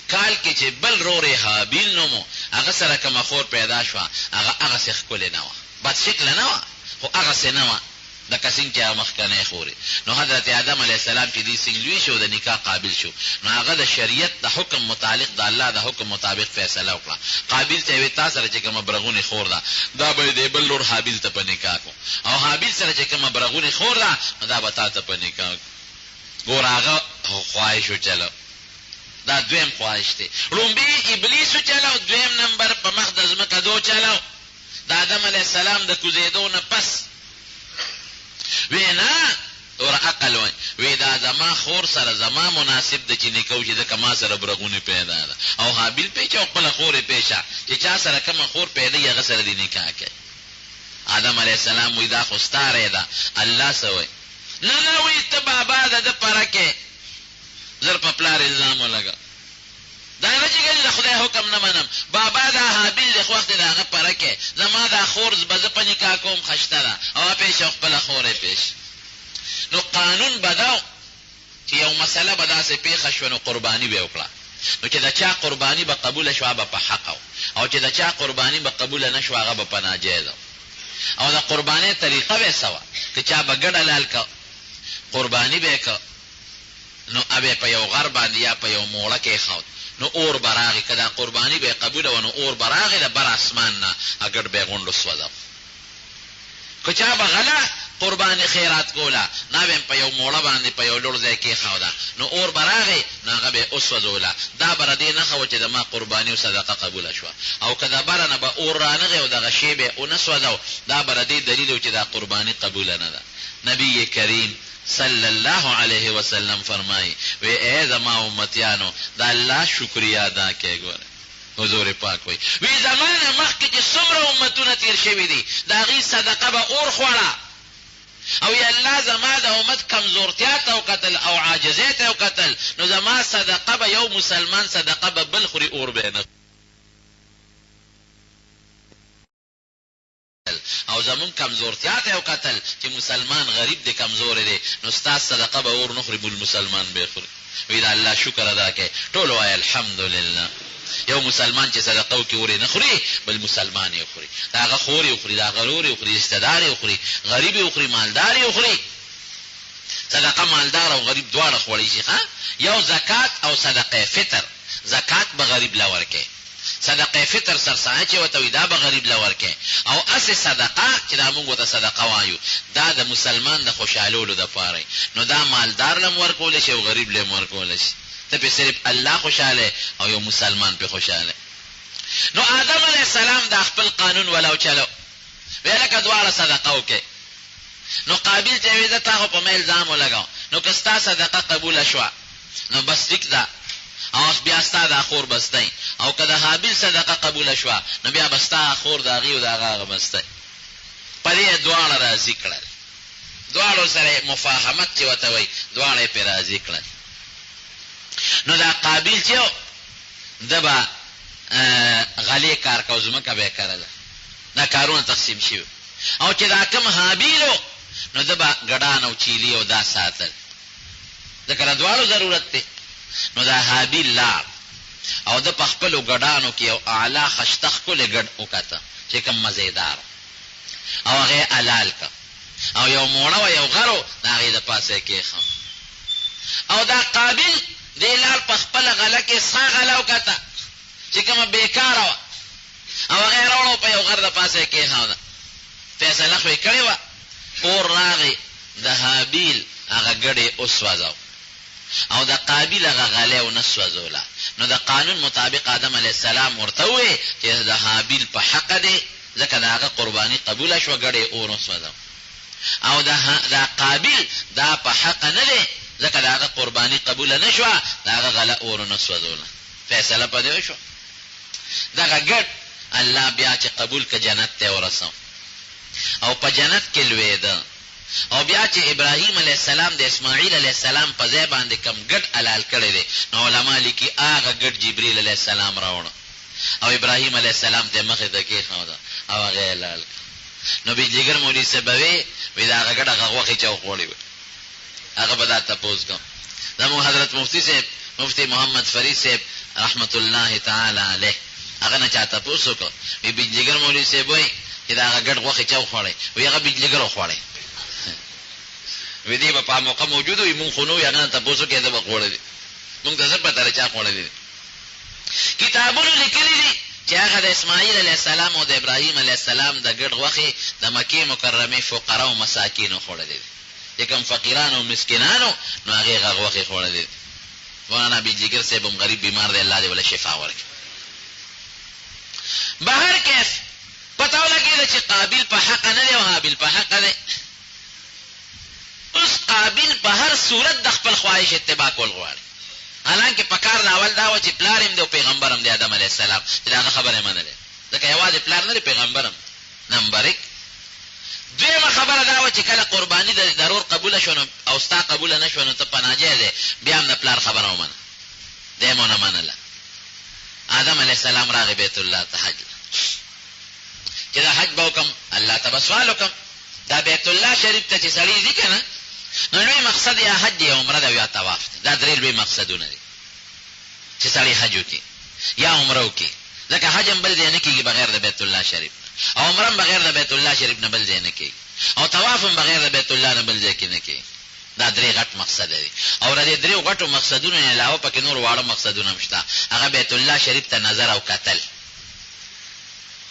کال کې چې بل رورې حابیل نومو هغه سره کومه خور پیدا شوه هغه هغسې ښکلې نه وه، بد شکله نه وه، خو هغسې نه وه لکه څنګه چې هغه مخکنۍ خورې. نو حضرت آدم علیه السلام چې دې څنګه لوی شو د نکاح قابل شو، نو هغه د شریعت د حکم متعلق د الله د حکم مطابق فیصله وکړه. قابل ته یې وې تا سره چې کومه برغونې خور ده دا به د بل لور حابیل ته په نکاح کړو، او حابیل سره چې کومه برغونې خور ده نو دا به تا ته په نکاح کړو. ګوره هغه خواهش وچلو، دا دویم خواهش دی. لومبي ابلیس وچلو، دویم نمبر په مخ د ځمکه دو چلو. د آدم علیه السلام د کوزېدو نه پس وی نه ور عقل وای وی دا زما خور سره زما مناسب د چې نکاح چې د کما سره برغونه پیدا ده، او حابیل پیچ او خپل خور پیچا چې چا سره کوم خور پیدا یې هغه سره دی نکاح کوي. آدم علیه السلام وی دا خو ستاره ده. الله سوی نه نه وی ته بابا د پرکه زر په پلار الزام ولګا، دا نه چې د خدای حکم نه منم، بابا دا حابیل د وخت دا هغه پرکه زما دا خور به په نکاح کوم خشته ده، او پیش خپل خور پیش. نو قانون بداو چې یو مسله به داسې پیښه شوه نو قرباني به وکړه، نو چې د چا قرباني به قبوله شوه هغه په حق او چې د چا قرباني به قبوله نه شوه هغه به په ناجایز او د قربانۍ طریقه به څه وه که چا به ګډه لال که قرباني به که نو ابه په یو غر باندې یا په یو موړه کې خاوت نو اور براغی که دا قربانی به قبوله و نو اور براغی دا بر اسمان نا اگر به غندو سوزو که چا با غلا قربانی خیرات کولا نا بیم پا یو مولا باندی پا یو لرزه که خوادا نو اور براغی نا غا به اسوزولا دا برده نخوا چه دا ما قربانی و صدقه قبوله شوا او که دا برنا با اور رانغی و دا غشی به اونسوزو دا برده دلیلو چه دا قربانی قبوله ندا. نبی کریم صلی اللہ علیہ وسلم فرمائی وی اے زما امتیانو دا اللہ شکریہ ادا کے گورے حضور پاک وی وی زمان مخی چی سمر امتون تیر شوی دی دا غی صدقه با اور خوڑا او یا اللہ زما دا امت کمزورتیات او قتل او عاجزیت او قتل نو زما صدقه با یو مسلمان صدقه با بلخوری اور بینک او زمون کمزورتیات او قتل چې مسلمان غریب دی کمزور دی نو استاد صدقه به اور نخري بل مسلمان به خوري وی دا الله شکر ادا کوي ټول وای الحمدلله. یو مسلمان چې صدقه وکي اور نه خوري بل مسلمان یې خوري، دا غ خوري خوري دا غرور خوري استدار خوري غریب خوري مالدار خوري. صدقه مالدار او غریب دواړه خوري شي ها. یو زکات او صدقه فطر. زکات به غریب لور کوي، صدقه فطر سرسانه چې وته دا به غریب لور کې او اسه صدقه چې دا موږ ته صدقه وایو دا د مسلمان د خوشالولو د پاره نو دا مالدار لم ورکول شي او غریب لم ورکول شي ته په صرف الله خوشاله او یو مسلمان په خوشاله نو آدم علیہ السلام دا خپل قانون ولاو چلو ویلکه دواړه صدقه وکي نو قابل ته ویزه تا په مې الزام ولګاو نو کستا صدقه قبول شوا نو بس ټیک دا او بیا ستا د اخور بستای او کله حابیل صدقه قبول شوا نو بیا بستا اخور داغي او داغه بستای پدې دواړه راضی کړل دواړو سره مفاهمت چې وته وي دواړه په راضی کړل نو دا قابل چې دبا غلی کار کو زمکه به کړل دا کارونه تقسیم شي او چې دا کوم حابیلو نو دبا ګډان او چيلي او دا ساتل دا کله دواړو ضرورت ته نو دا حابیل لار او د پخپلو ګډانو کې او اعلی خشتخ کله ګډ وکاته چې کوم مزیدار او هغه حلال کا او یو موړه او یو غرو هغه د پاسه کې خام او دا قابل دی لار پخپل غله کې سا غله وکاته چې کوم بیکار او هغه راوړو په یو غر د پاسه کې خام فیصله خو کړی و اور راغی د حابیل هغه ګډه اوس وځاو او دا قابل هغه غله او نسوځولا نو دا قانون مطابق آدم علیہ السلام ورته وی چې دا حابیل په حق دی ځکه دا هغه قربانی قبول شو غړې او نسوځاو او دا قابل دا په حق نه دی ځکه دا هغه قربانی قبول نشو دا هغه غله او نسوځولا فیصله پدې شو دا ګډ الله بیا چې قبول ک جنت ته ورسو او په جنت کې لوي ده او بیا چې ابراهیم علیہ السلام د اسماعیل علیہ السلام په ځای باندې کم ګډ حلال کړی دی نو علما لیکي هغه ګډ جبرئیل علیہ السلام راوړ او ابراهیم علیہ السلام ته مخه ته کې خو دا او هغه حلال نو به جګر مولوی سبوي وی دا هغه ګډ هغه وخت چې وړي هغه به دا تاسو کوم زمو حضرت مفتی محمد فرید صاحب رحمت الله تعالی علیه هغه نه چاته تاسو کو به جګر مولوی سبوي چې دا هغه ګډ وخت چې وړي وی هغه به جګر وړي ودی په موقع موجود وي مونږ خو نو یا نه تاسو کې دا وقوړه دي مونږ ته څه پته لري چا کوړه دي کتابونو لیکلي دي چې هغه د اسماعیل علیہ السلام او د ابراهیم علیہ السلام د ګډ وخت د مکه مکرمه فقرا او مساکین خوړه دي کوم فقیرانو او مسکینانو نو هغه وخت خوړه دي مولانا بي جګر صاحب هم غریب بیمار دی الله دې ول شفا ورکړي بهر کیف پتاو لګی چې قابل په حق نه دی او حابیل په حق دی اوس قابل په هر صورت د خپل خواهش اتباع کول غواړي حالانکه پکار دا اول دا و چې پلارم دی پیغمبرم دی آدم علیہ السلام چې دا خبره منله ځکه یوازې پلار نه دی پیغمبرم نمبر 1 دویمه خبره دا و چې کله قربانی د ضرور قبول شونه او ستا قبول نه شونه ته پناجه ده بیا هم د پلار خبره ومنه دمونه منله آدم علیہ السلام راغی بیت الله ته حج چې دا حج به وکم الله تبارک سوالکم دا بیت الله شریف ته چې سړی دي کنه نو نوې مقصد یا حج یا عمره دا یا طواف دا درې لوی مقصدونه دي چې سړی حج وکي یا عمره وکي ځکه حج هم بل ځای نه کیږي بغیر د بیت الله شریف او عمره هم بغیر د بیت الله شریف نه بل ځای نه کیږي او طواف هم بغیر د بیت الله نه بل ځای کې نه کیږي دا درې غټ مقصد دي او د دې درې غټو مقصدونو نه علاوه پکې نور واړه مقصدونه هم شته هغه بیت الله شریف ته نظر او قتل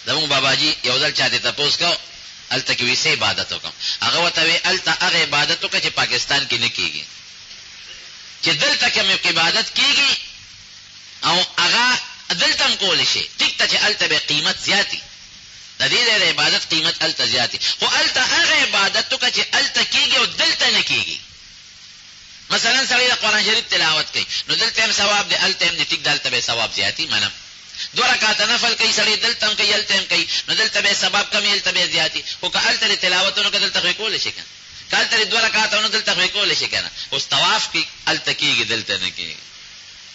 زموږ باباجي یو ځل چاته تاسو کو الته کې ویسه عبادت وکم هغه وته وی الته هغه عبادت وکړي چې پاکستان کې نه کیږي چې دلته کې عبادت کیږي او هغه دلته هم کول شي ټیک ته چې الته به قیمت زیاتی د دې د عبادت قیمت الته زیاتی خو الته هغه عبادت وکړي چې الته کیږي او دلته نه کیږي مثلا سړی د قرآن شریف تلاوت کوي نو دلته هم ثواب دی الته هم ټیک دلته به ثواب زیاتی منم 2 رکعات نفل کوي سړی دلته هم کوي الته هم کوي نو دلته به ثواب کمی الته به زیاتی او که الته تلاوتونو کې دلته کول شي کنه کله 2 رکعاتونو دلته کول شي کنه اوس طواف کې الته کېږي دلته نه کېږي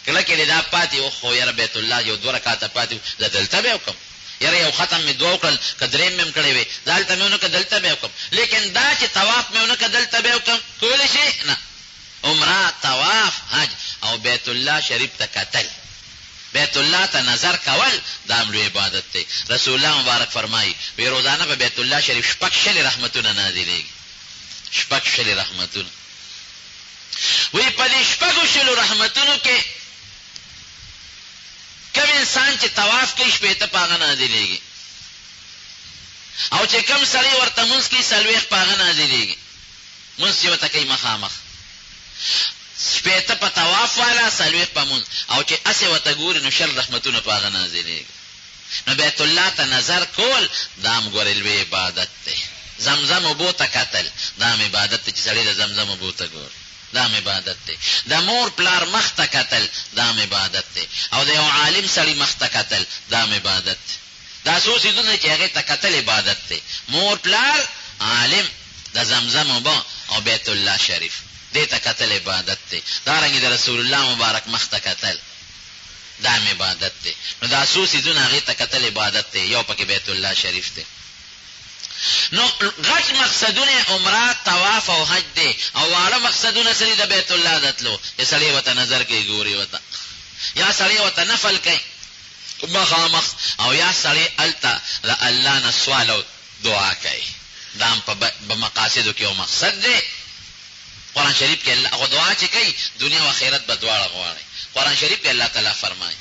کله کې دا پاتې او خو یې بیت الله یو 2 رکعات پاتې دلته به وکم یاره یو ختم می دوه کړل کدرې مم کړې وي دلته مېونو کې دلته به وکم لیکن دا چې طواف مېونو کې دلته به وکم کول شي نه عمره طواف حج او بیت الله شریف ته قتل بیت الله ته نظر کول دا امر عبادت دی رسول الله مبارک فرمایي وی روزانه په بیت الله شریف شپږ شل رحمتونه نازلېږي شپږ شل رحمتونه وی په دې شپږ شل رحمتونو کې کوم انسان چې طواف کوي شپېته پاغه نازلېږي، او چې کم سړی ورته مونځ کوي څلوېښت پاغه نازلېږي. مونځ چې ورته کوي مخامخ شپېته په طواف والا څلوېښت په مونځ، او چې اسې ورته ګوري نو شل رحمتونه پاغه نازلېږي. نو بیت الله ته نظر کول دا هم ګورې لوی عبادت دی. زمزم اوبو ته کتل دا هم عبادت دی چې سړی د زمزم اوبو ته ګوري، دا هم عبادت دی. د مور پلار مخ ته کتل دا هم عبادت دی، او د یو عالم سړي مخ ته کتل دا هم عبادت دی. دا څو څیزونه چې هغې ته کتل عبادت دی: مور پلار، عالم، د زمزم اوبه او بیت الله شریف. دې ته کتل عبادت دی. دارنګې د رسول الله مبارک مخ ته کتل دا هم عبادت دی. نو دا څو څیزونه هغې ته کتل عبادت دی. یو پکې بیت الله شریف دی. نو غټ مقصدونه عمره، طواف او حج دی، او واړه مقصدونه سړي د بیت الله د تلو چې سړی ورته نظر کوي ګوري ورته، یا سړی ورته نفل کوي مخامخ، او یا سړی هلته د الله نه سوال او دعا کوي. دا هم په مقاصدو کې یو مقصد دی. قرآن شریف کې الله دعا چې کوي دنیا و آخرت به دواړه غواړي. قرآن شریف کې الله تعالی فرمایي: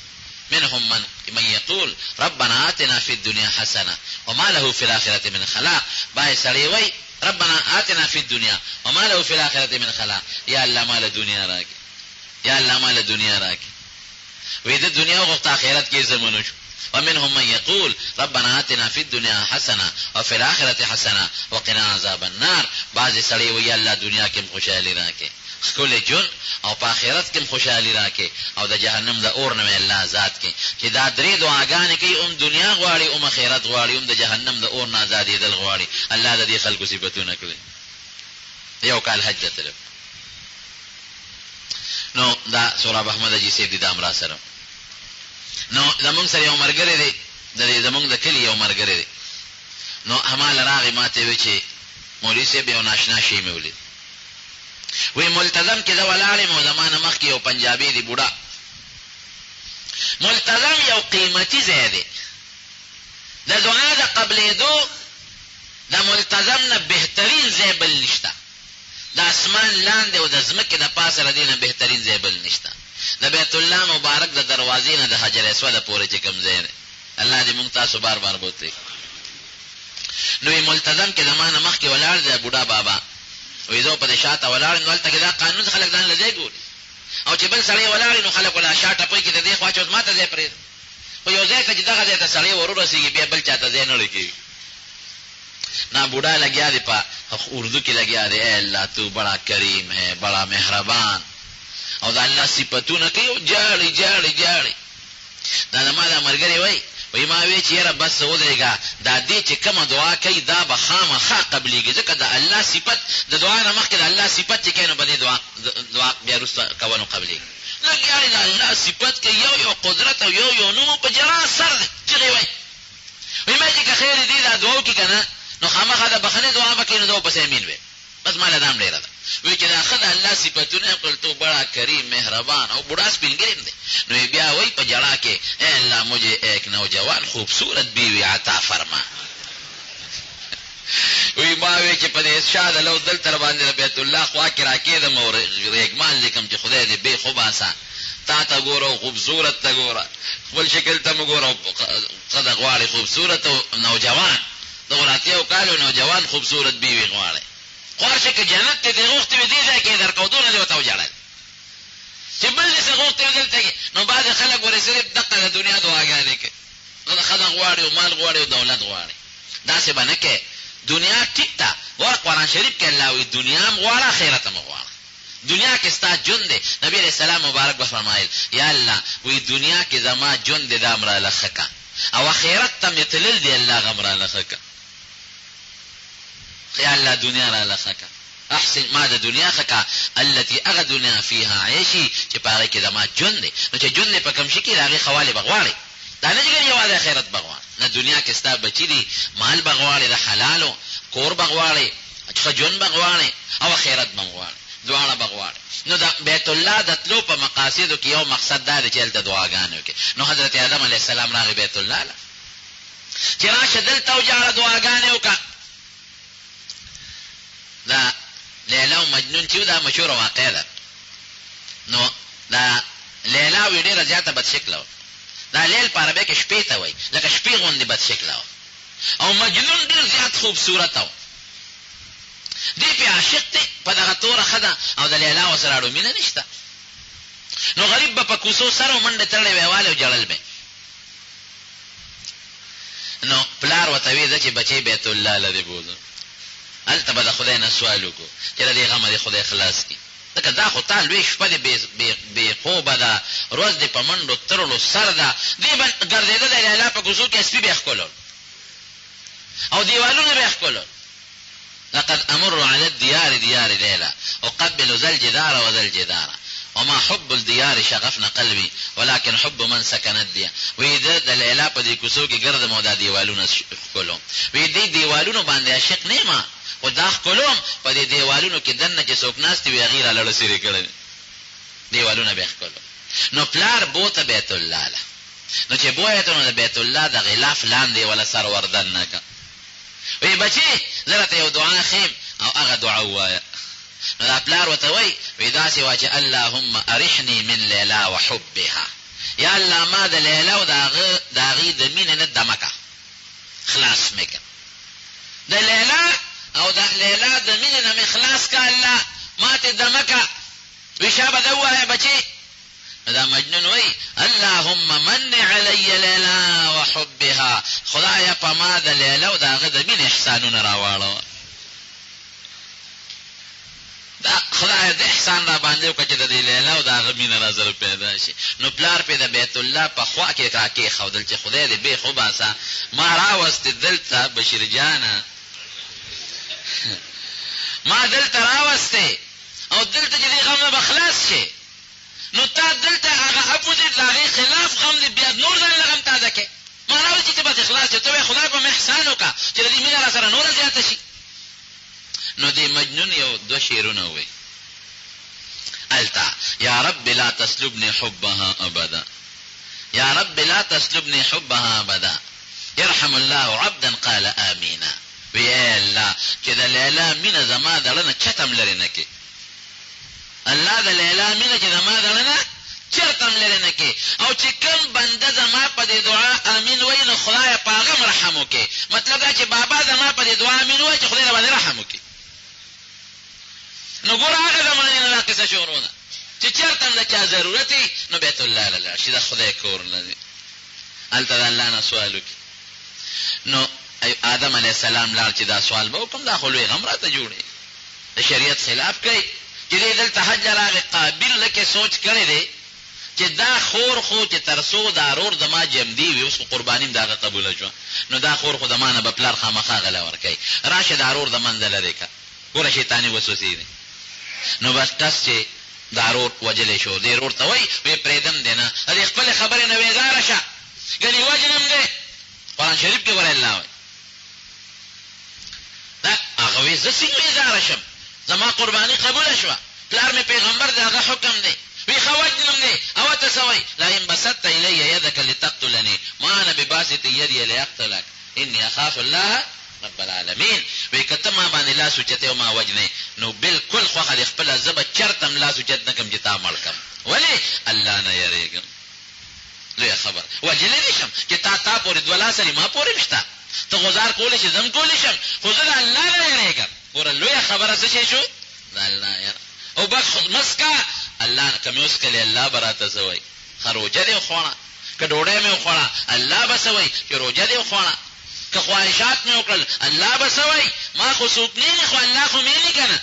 منهم من يقول ربنا آتنا في الدنيا حسنة وما له في الآخرة من خلاق. باید سړی وایي ربنا آتنا في الدنيا وما له في الآخرة من خلاق. یا الله مال دنیا راکړي، یا الله مال دنیا راکړي. وې د دنیا وغوښته آخرت کې زمونږ شو. ومنهم من يقول ربنا آتنا في الدنيا حسنة وفي الآخرة حسنة وقنا عذاب النار. بعضې سړی وایي الله دنیا کې هم خوشحالي راکړي، ښکلی ژوند، او په آخرت کې هم خوشحالي راکړي، او د جهنم د اور نه مې الله آزاد کړي. چې دا درې دعاګانې کوي، هم دنیا غواړي، هم آخرت غواړي، هم د جهنم د اور نه آزادېدل غواړي. الله د دې خلکو صفتونه کړي. یو کال حج ته تلم، نو دا سوراب احمد اجي صاحب دي دا هم را سره. نو زمونږ سره یو ملګری دی، زمونږ د کلي یو ملګری دی. نو هماله راغی ما ته وایي چې مولوي صاحب یو ناشنا شی مې ولید. وی ملتزم کې دا ولاړم، او زمانه مخکې یو پنجابي دی بوډا. ملتزم یو قیمتي ځای دی. د دعا د قبلېدو د ملتزم نه بهترین ځای بل نشته. د اسمان لاندې او د ځمکې د پاسه د دې نه بهترین ځای بل نشته. د بیت الله مبارک د دروازې نه د حجر اسود پورې چې کوم ځای دی، الله دې مونږ تاسو بار بار بوتلی. نو وی ملتزم کې زمانه مخکې ولاړ دی بوډا بابا. وی زه په دې شاته ولاړ، نو هلته کې دا قانون خلک ځان له ځای ګوري، او چې بل سړی ولاړ نو خلک ولا شا ټپوي کې د دې خوا چې اوس ما ته ځای پرېږده. خو یو ځای ته چې دغه ځای ته سړی ورورسېږي بیا بل چا ته ځای نه لکېږي. نا بوډا لګیا دی په اردو کې لګیا دی: اے اللہ تو بڑا کریم ہے، بڑا مهربان، او دا الله صفتونه کوي، او جاړي جاړي جاړي. دا زما دا ملګری وایي ما وی چې یاره بس ودرېږه، دا دې چې کومه دعا کوي دا به خامخا قبلېږي، ځکه د الله صفت د دعا نه مخکې د الله صفت چې کوي نو به دې دعا بیا وروسته کوه نو قبلېږي. لګیاړي د الله صفت کوي، یو قدرت او یو نوم په جلا سر دی. چغې وایي ما چې که خیر دې دا دعا وکړي که نه نو خامخا د بخښنې دعا به کوي، نو دا پسې امین وی. بس ماله دا هم ډېره ده. وی چې دا ښه د الله صفتونه یې کړل، تو بڑا کریم مهربان، او بوډا سپین ګریم دی. نو بیا وایي په جړا کې: اے اللہ مجھے ایک نوجوان خوبصورت بیوی عطا فرما. وی ما وی چې په دې شاده لو دلته باندې بیت الله خوا کې راکېدم او ریګمان لیکم چې خدای دې بې خوباسه تا ته ګوره، خوبصورت ته ګوره، خپل شکل ته مو ګوره، څه غواړې خوبصورت او نوجوان، د اتیاو کالو نوجوان خوبصورت بیوی غواړې. خوارشه که جنت ته دې غوښتې وي دې ځای کې یې درکودونه دې ورته وجړل چې بل دې څه غوښتې وي دلته کې. نو بعضې خلک ورې صرف دقه د دنیا دعاګانې کوي، نو د ښځه غواړي او مال غواړي او دولت غواړي. داسې به نه کوې. دنیا ټیک ده، وایه قرآن شریف کې الله وایي دنیا هم غواړه آخرت هم غواړه. دنیا کې ستا ژوند دی. نبي علیه السلام مبارک به فرمایل: یا الله وایي دنیا کې زما ژوند دی دا هم راله ښه که، او آخرت ته مې تلل دی الله هغه هم راله ښه که. یا الله دنیا راله ښه که، احسن ما د دنیا ښه که التي هغه دنیا فیها عیشي چې په هغې کې زما ژوند دی. نو چې ژوند دی په کوم شي کې د هغې ښه والی به غواړې. دا نه چې ګنې یوازې آخرت به غواړې، نه دنیا کې ستا بچي دي، مال به غواړې، د حلالو کور به غواړې، ښه ژوند به غواړې، او آخرت به غواړې، دواړه به غواړې. نو د بیت الله د تلو په مقاصدو کې یو مقصد دا دی چې هلته دعاګانې وکړې. نو حضرت آدم علیه السلام راغی بیت الله له چې راشه دلته وجاړه دعاګانې وکړه. دا لیلا او مجنون چې دا مشهوره واقعه ده. نو دا لیلا وی ډېره زیاته بد شکله وه، دا لیل په عربی کې شپې ته وایي، لکه شپې غوندې بد شکله و. او مجنون ډېر زیات خوبصورت و. دی پې عاشق دی، په دغه توره ښه ده او د لیلا ورسره اړو مینه نشته. نو غریب به په کوڅو سر و منډې تړلی وی والی او جړل به. نو پلار ورته وی زه چې بچی بیت الله له دې بوځم، هلته به د خدای نه سوال وکړو چې د دې غمه دې خدای خلاص کړي. ځکه دا خو تا لوی شپه دې بې خوبه ده، ورځ دې په منډو ترلو سر ده. دې به ګرځېده د لیلا په کوڅو کې سپي به یې ښکلول او دیوالونه به یې ښکلول. لقد امر على الديار ديار ليلى اقبل ذا الجدار وذا الجدار وما حب الديار شغفنا قلبي ولكن حب من سكن الديار. وی د لیلا په دې کوڅو کې ګرځم او دا دیوالونه ښکلوم. وی دې دیوالونو باندې عاشق نه ما، خو دا ښکلوم په دې دیوالونو کې دننه چې څوک ناست وي هغې را لړه سیرې کړی دیوالونه به یې ښکلوم. نو پلار بوته بیت الله له، نو چې بویته نو د بیت الله د غلاف لاندې ولا سر وردن نه که. وی بچی زه راته یو دعا ښیم او هغه دعا ووایه. نو دا پلار ورته وایي وی داسې وایه چې اللهم ارحني من لیلا وحبها، یا الله ما د لیلا او د هغې د مینې نه دمه که، خلاص مې که. د لیلا او د لیلا د مینې نه مې خلاص که الله، ما ته دمه که. وی شا به ده ووایه بچی. نو دا مجنون وی اللهم من علی لیلا وحبها، خدایا په ما د لیلا او د هغه د مینې احسانونه راواړوه. دا خدای د احسان را باندې وکړه چې د دې لیلا او د هغه مینه را سره پیدا شي. نو پلار پې د بیت الله په خوا کې را کېښودل چې خدای دې بېخ وباسه. ما راوستې دلته بشیر جانه، ما دلته راوستې او دلته چې دې غم نه به خلاص شي، نو تا دلته هغه اپوزیټ د هغې خلاف غم دې بیا نور ځان له غم تازه کې. ما راوړي چې ته به خلاص شي، ته وایې خدای په مې احسان وکړه چې د دې مینه را سره نوره زیاته شي. نو دې مجنون یو دوه شعرونه ووایي التا یا رب لا تسلبني حبها ابدا، یا رب لا تسلبني حبها ابدا، يرحم الله عبدا قال آمینا. وی اے الله چې د لیلا مینه زما دړه نه چتم لرې نه کې، الله د لیلا مینه چې زما دړه نه چرته هم لرې نه کې. او چې کوم بنده زما په دې دعا امین وایي نو خدایه په هغه م رحم وکړې. مطلب دا چې بابا زما په دې دعا امین وایي چې خدای را باندې رحم وکړي. نو ګوره هغه زمانې نه دا قصه شروع ده چې چېرته هم د چا ضرورت وي نو بیت الله له لاړ شي، د خدای کور نه دی، هلته د الله نه سوال وکړي. نو آدم علیه السلام لاړ چې دا سوال به وکړم، دا خو لوی غم راته جوړوي، د شریعت خلاف کوي. چې دی دلته حج راغی، قابل لکه سوچ کړی دی چې دا خور خو چې تر څو دا رور د ما جمدي وي، اوس خو قرباني م د هغه قبوله شوه، نو دا خور خو د ما نه به پلار خامخا غلی ورکوي، راشه دا رور د منځه لرې که. ګوره شیطاني وسوسې دی. نو بس کس چې دا رور وجلی شو، دې رور ته وایي وی پرېږدم دی نه، د دې خپلې خبرې نه وېزاره شه، ګنې وجنم دی. قرآن شریف کې ګوره الله وایي دا هغه وایي زه څنګه وېزاره شم، زما قرباني قبوله شوه، پلار مې پیغمبر دی، هغه حکم دی. وی خوجنم دی او ته څه وایي لئن بسطت الی یدک لتقتلنی ما انا بباسط یدی لیقتلک انی اخاف الله رب العالمین. وی که ته ما باندې لاس اوچتې او ما وجنې نو بالکل خوښه د خپله زه به چرته هم لاس اوچت نه کړم چې تا مړ کړم. ولې الله نه یېرېږم. لویه خبره وجلی دې شم چې تا پورې دوه لاسه دي، ما پورې شته، ته غزار کولی شي زم کولی شم، خو زه د الله نه یېرېږم. ګوره لویه خبره څه شی شو؟ د الله یېره. او بس مسکه الله که مې وسکلې الله به راته څه وایي ښه روجه دې وخوړه، که ډوډۍ مې وخوړه الله به څه وایي چې روجه دې وخوړه، که خواهشات مې وکړل الله به څه وایي ما خو څوک نه خو الله خو مې نه که نه.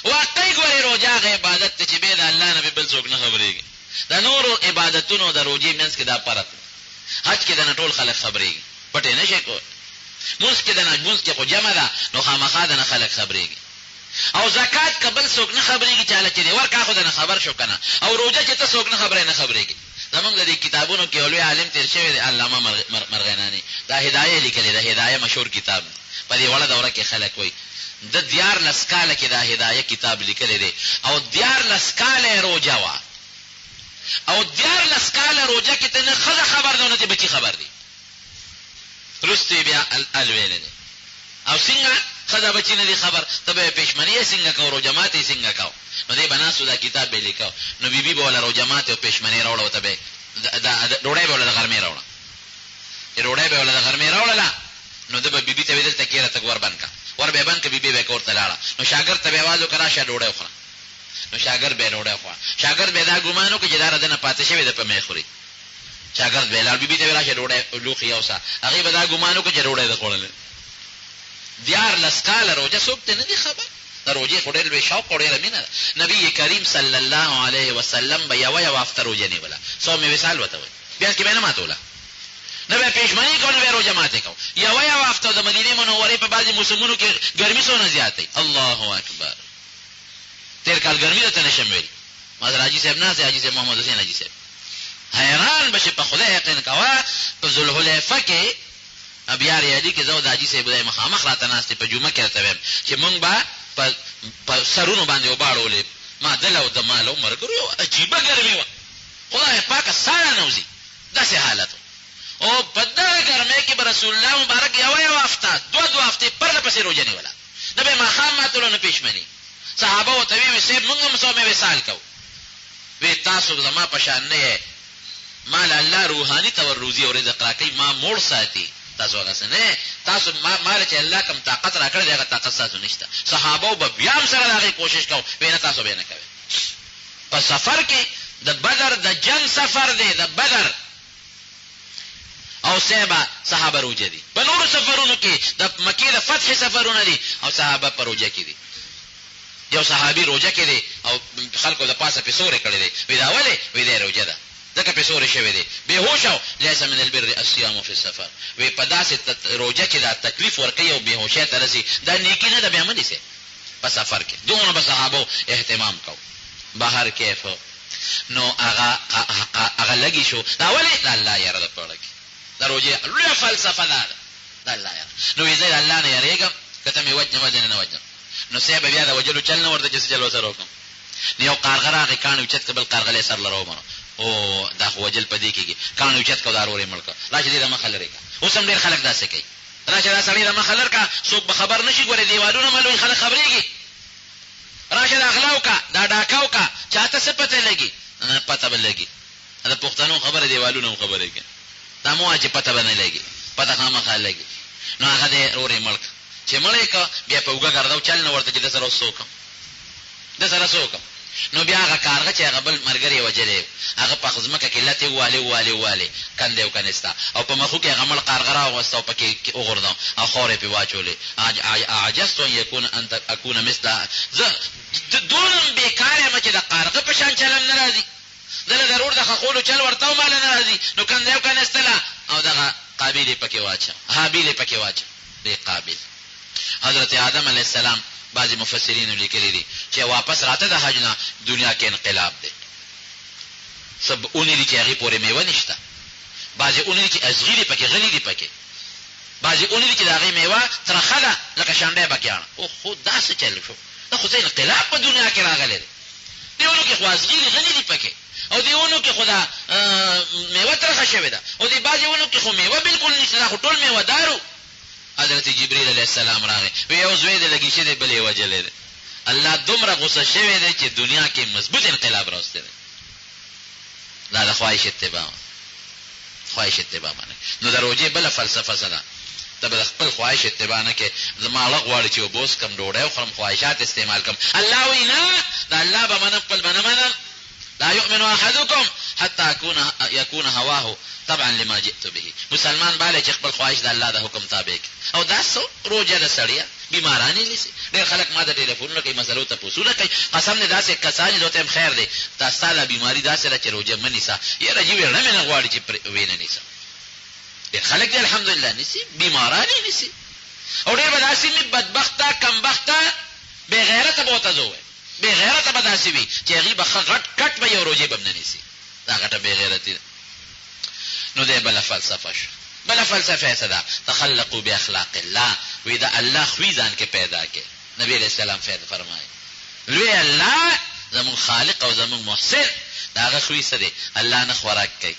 واقعي ګورې روجه هغه عبادت ته چې بې د الله نه بې بل څوک نه خبرېږي. د نورو عبادتونو د روجې منځ کې دا فرق دی. حج کې د نه ټول خلک خبرېږي، پټې نه شي کولی. مونځ کې د نه مونځ کې خو جمع ده نو خامخا د نه خلک خبرېږي. او زکات که بل څوک نه خبرېږي چاله چې دی ورکا خو د نه خبر شو که نه. او روجه چې ته څوک نه خبرې نه خبرېږي. زمونږ د دې کتابونو کې یو لوی عالم تېر شوی دی علامه مرغیناني، دا هدایه لیکلې ده، هدایه مشهور کتاب په دې وړه دوره کې خلک وایي د 14 کاله کې دا هدایه کتاب لیکلی دی او 14 کاله روجه وه او 14 کاله روجه کې ته نه ښځه خبر ده او نه چې بچي خبر دي. وروسته یې بیا الویلی دی. او څنګه ښځه بچي نه دي خبر، ته به یې پېشمني یې څنګه کوو، روجه ماتې یې څنګه کوو. نو دی به ناستو دا کتاب به یې لیکو، نو بیبي به وله روجه ماتې او پېشمنۍ راوړه او ته به ډوډۍ به ولله د غرمې راوړه. چې ډوډۍ به ولله د غرمې راوړله نو ده به بیبي ته ویل دلته کېره تک ور بند کړه. ور به یې بند کړه، بیبي به یې کور ته لاړه. نو شاګرد ته به یې اواز وکړه راشه ډوډۍ وخوره. نو شاګرد به یې ډوډۍ وخوړه. شاګرد به یې دا ګمان وکړي چې دا رده نه پاتې شوې ده په مې خوري. شاګرد به یې لاړ بیبي ته ویل راشه ډوډۍ لوښي یوسه. هغې به دا ګمان وکړي چې ډوډۍ ده خوړلې. 14 کاله روژه څوک ته نه دي خبر. د روژې خو ډېر لوی شوق او ډېره مینه ده. نبي کریم صلی الله علیه وسلم به یوه هفته روژه نیوله. صوم وصال ورته وایي. بیا کې به یې نه ماتوله، نه به یې پېشمني کوو، نه به یې روژه ماتې کوو. یوه هفته د مدینې منورې په بعضې موسمونو کې ګرمي څونه زیاته وي. الله اکبر. تېر کال ګرمي درته نشم ویل. ما سره حاجي صاحب ناست دی، حاجي صاحب محمد حسین حاجي صاحب. حیران به شي په خدای یقین کوه. په ذوالحلیفه کې بیا ریادي کې زه او د حاجي صاحب دی مخامخ راته ناست دی. په جمعه کې راته وایم چې موږ به په سرونو باندې اوبه اړولې. ما دله او د مال او ملګرو یو عجیبه ګرمي وه. خدای پاکه ساه رانوځي. داسې حالت و. او په دغه ګرمۍ کې به رسول الله مبارک یوه هفته دوه هفتې پرله پسې روژه نیوله. نه به یې ماښام ماتلو نه پېشمني. صحابه ورته ویې صاحب موږ هم صوم وصال کوو. وی تاسو زما په شان نه یې. ما له الله روحاني تورروزي او رزق راکوي، ما موړ ساتي. تاسو هغسې نه تاسو ما له چې الله کوم طاقت راکړی دی هغه طاقت ستاسو نشته. صحابو به بیا هم سره د هغې کوشش کوو. وی نه تاسو به یې نه کوئ. په سفر کې د بدر د جنگ سفر دی، د بدر او صحابه صحابه روجه دي. په نورو سفرونو کې د مکې د فتح سفرونه دي او صحابه په روجه کې دي. یو صحابي روجه کې دی او خلکو د پاسه پیسورې کړی دی. وی دا ولې؟ وی دی روجه ده ځکه پیسورې شوی دی. بېهوش او لیس من البر الصيام فی السفر. وی په داسې روجه کې دا تکلیف ورکوي او بېهوشۍ ته رسي، دا نیکي نه ده. بیا مه نیسئ په سفر کې. دومره به صحابو اهتمام کو. بهر کیف نو هغه لګي شو. دا ولې؟ د الله یاره د پاره کې د روجې لویه فلسفه دا ده، د الله یاره. نو وی زه د الله نه یارېږم، که ته مې وجنه وجنې نه وجنم. نو صاحب بیا د وجلو چل نه ورته چې څه چل ورسره وکړم. نو یو کارغه راغی کاڼ اوچت که بل کارغه یې سر له راومنو. او دا خو وجل په دې کېږي. کاڼ اوچت که دا ورور یې مړ کړه. راشه دې د مخه لرې کړه. اوس هم ډېر خلک داسې کوي. راشه دا سړی د مخه لر کړه، څوک به خبر نه شي. ګورې دیوالونه ملوي خلک خبرېږي. راشه دا غلا وکړه، دا ډاکه وکړه، چاته څه پته لګي؟ پته به لګي. د پښتنو خبره دیوالونه هم خبرېږي. دا مو چې پته به نه لګي، پته خامخا لګي. نو هغه دې ورور یې مړ کړه. چې مړ یې کړه بیا په اوږه ګرځو چل نه ورته چې د سره اوس څه وکړم، د سره څه وکړم. نو بیا هغه کارغه چې هغه بل ملګری یې وجلی هغه په ځمکه کې لتې والې کندې وکنېسته او په مخو کې هغه مړ کارغه راوغوسته او پکې وغورځم او خاورې پې واچولې. عجزت ان اکون مثله. زه دونه بېکار یم چې د کارغه په شان چلم نه راځي. دله ضرور د خخولو چل ورته و ماله نه راځي. نو کندې وکنېستله او دغه قابل یې پکې واچه، حابیل یې پکې واچه. بې قابل. حضرت آدم علیه السلام بعضی مفسرینو لیکلی دي چې واپس راته د حج نه دنیا کې انقلاب دی. سب اونې دي چې هغې پورې میوه نشته، بعضې اونې دي چې ازغي دي پکې، غلي دي پکې، بعضې اونې دي چې د هغې میوه ترخه ده لکه شانډی بکیاڼه. خو داسې چل شو، دا خو انقلاب په دنیا کې راغلی دی. دې اونو کې خو ازغي دي، غلي دي پکې، او دې اونو کې خو دا میوه ترخه شوې ده، او دې بعضې اونو کې خو میوه بلکل نشته، دا خو ټول میوه دارو. حضرت جبریل علیه السلام راغی، وی یو زوی دی لګي شوی دی، بل یې وجلی دی. الله دومره غصه شوی دی چې دنیا کې مضبوط انقلاب راوستی دی. دا د خواهش اتباع باندې. نو د روژې بله فلسفه څه ده؟ ته به د خپل خواهش اتباع نه کوې. زما هغه غواړي چې اوبه وڅښم، ډوډۍ وخورم، خواهشات استعمال کړم. الله وایي نه، د الله به منم، خپل به نه منم. لا یؤمن احدکم حتی یکون هواه طبعا لما جئت به. مسلمان باندې چې خپل خواهش د الله د حکم تابع کړي. او دا څو روژه ده سړیه، بیماران یې نیسي. ډېر خلک ما ته ټلیفونونه کوي، مسلو ته پوښتنه کوي. قسم دې داسې کسان دي، ته هم خیر دی، تا ستا دا بیماري داسې ده چې روژه مه نیسه. یاره جي ویړه مې نه غواړي چې ویې نه نیسم. ډېر خلک دي الحمدلله نیسي، بیماران یې نیسي. او ډېر به داسې مې بدبخته کمبخته بېغیرته به ورته زه ووایم، بېغیرته به داسې وي چې هغې به ښه غټ کټ به یو روژې به هم نه نیسي. دا غټه بېغیرتي ده. نو دی بله فلسفه شو. بله فلسفه څه ده؟ تخلقوا باخلاق الله. وی د الله خوی ځان کې پیدا کې. نبی علیہ السلام فرمایي لوی الله زمون خالق او زمون محسن، د هغه خوی څه دی؟ الله نه خوراک کوي،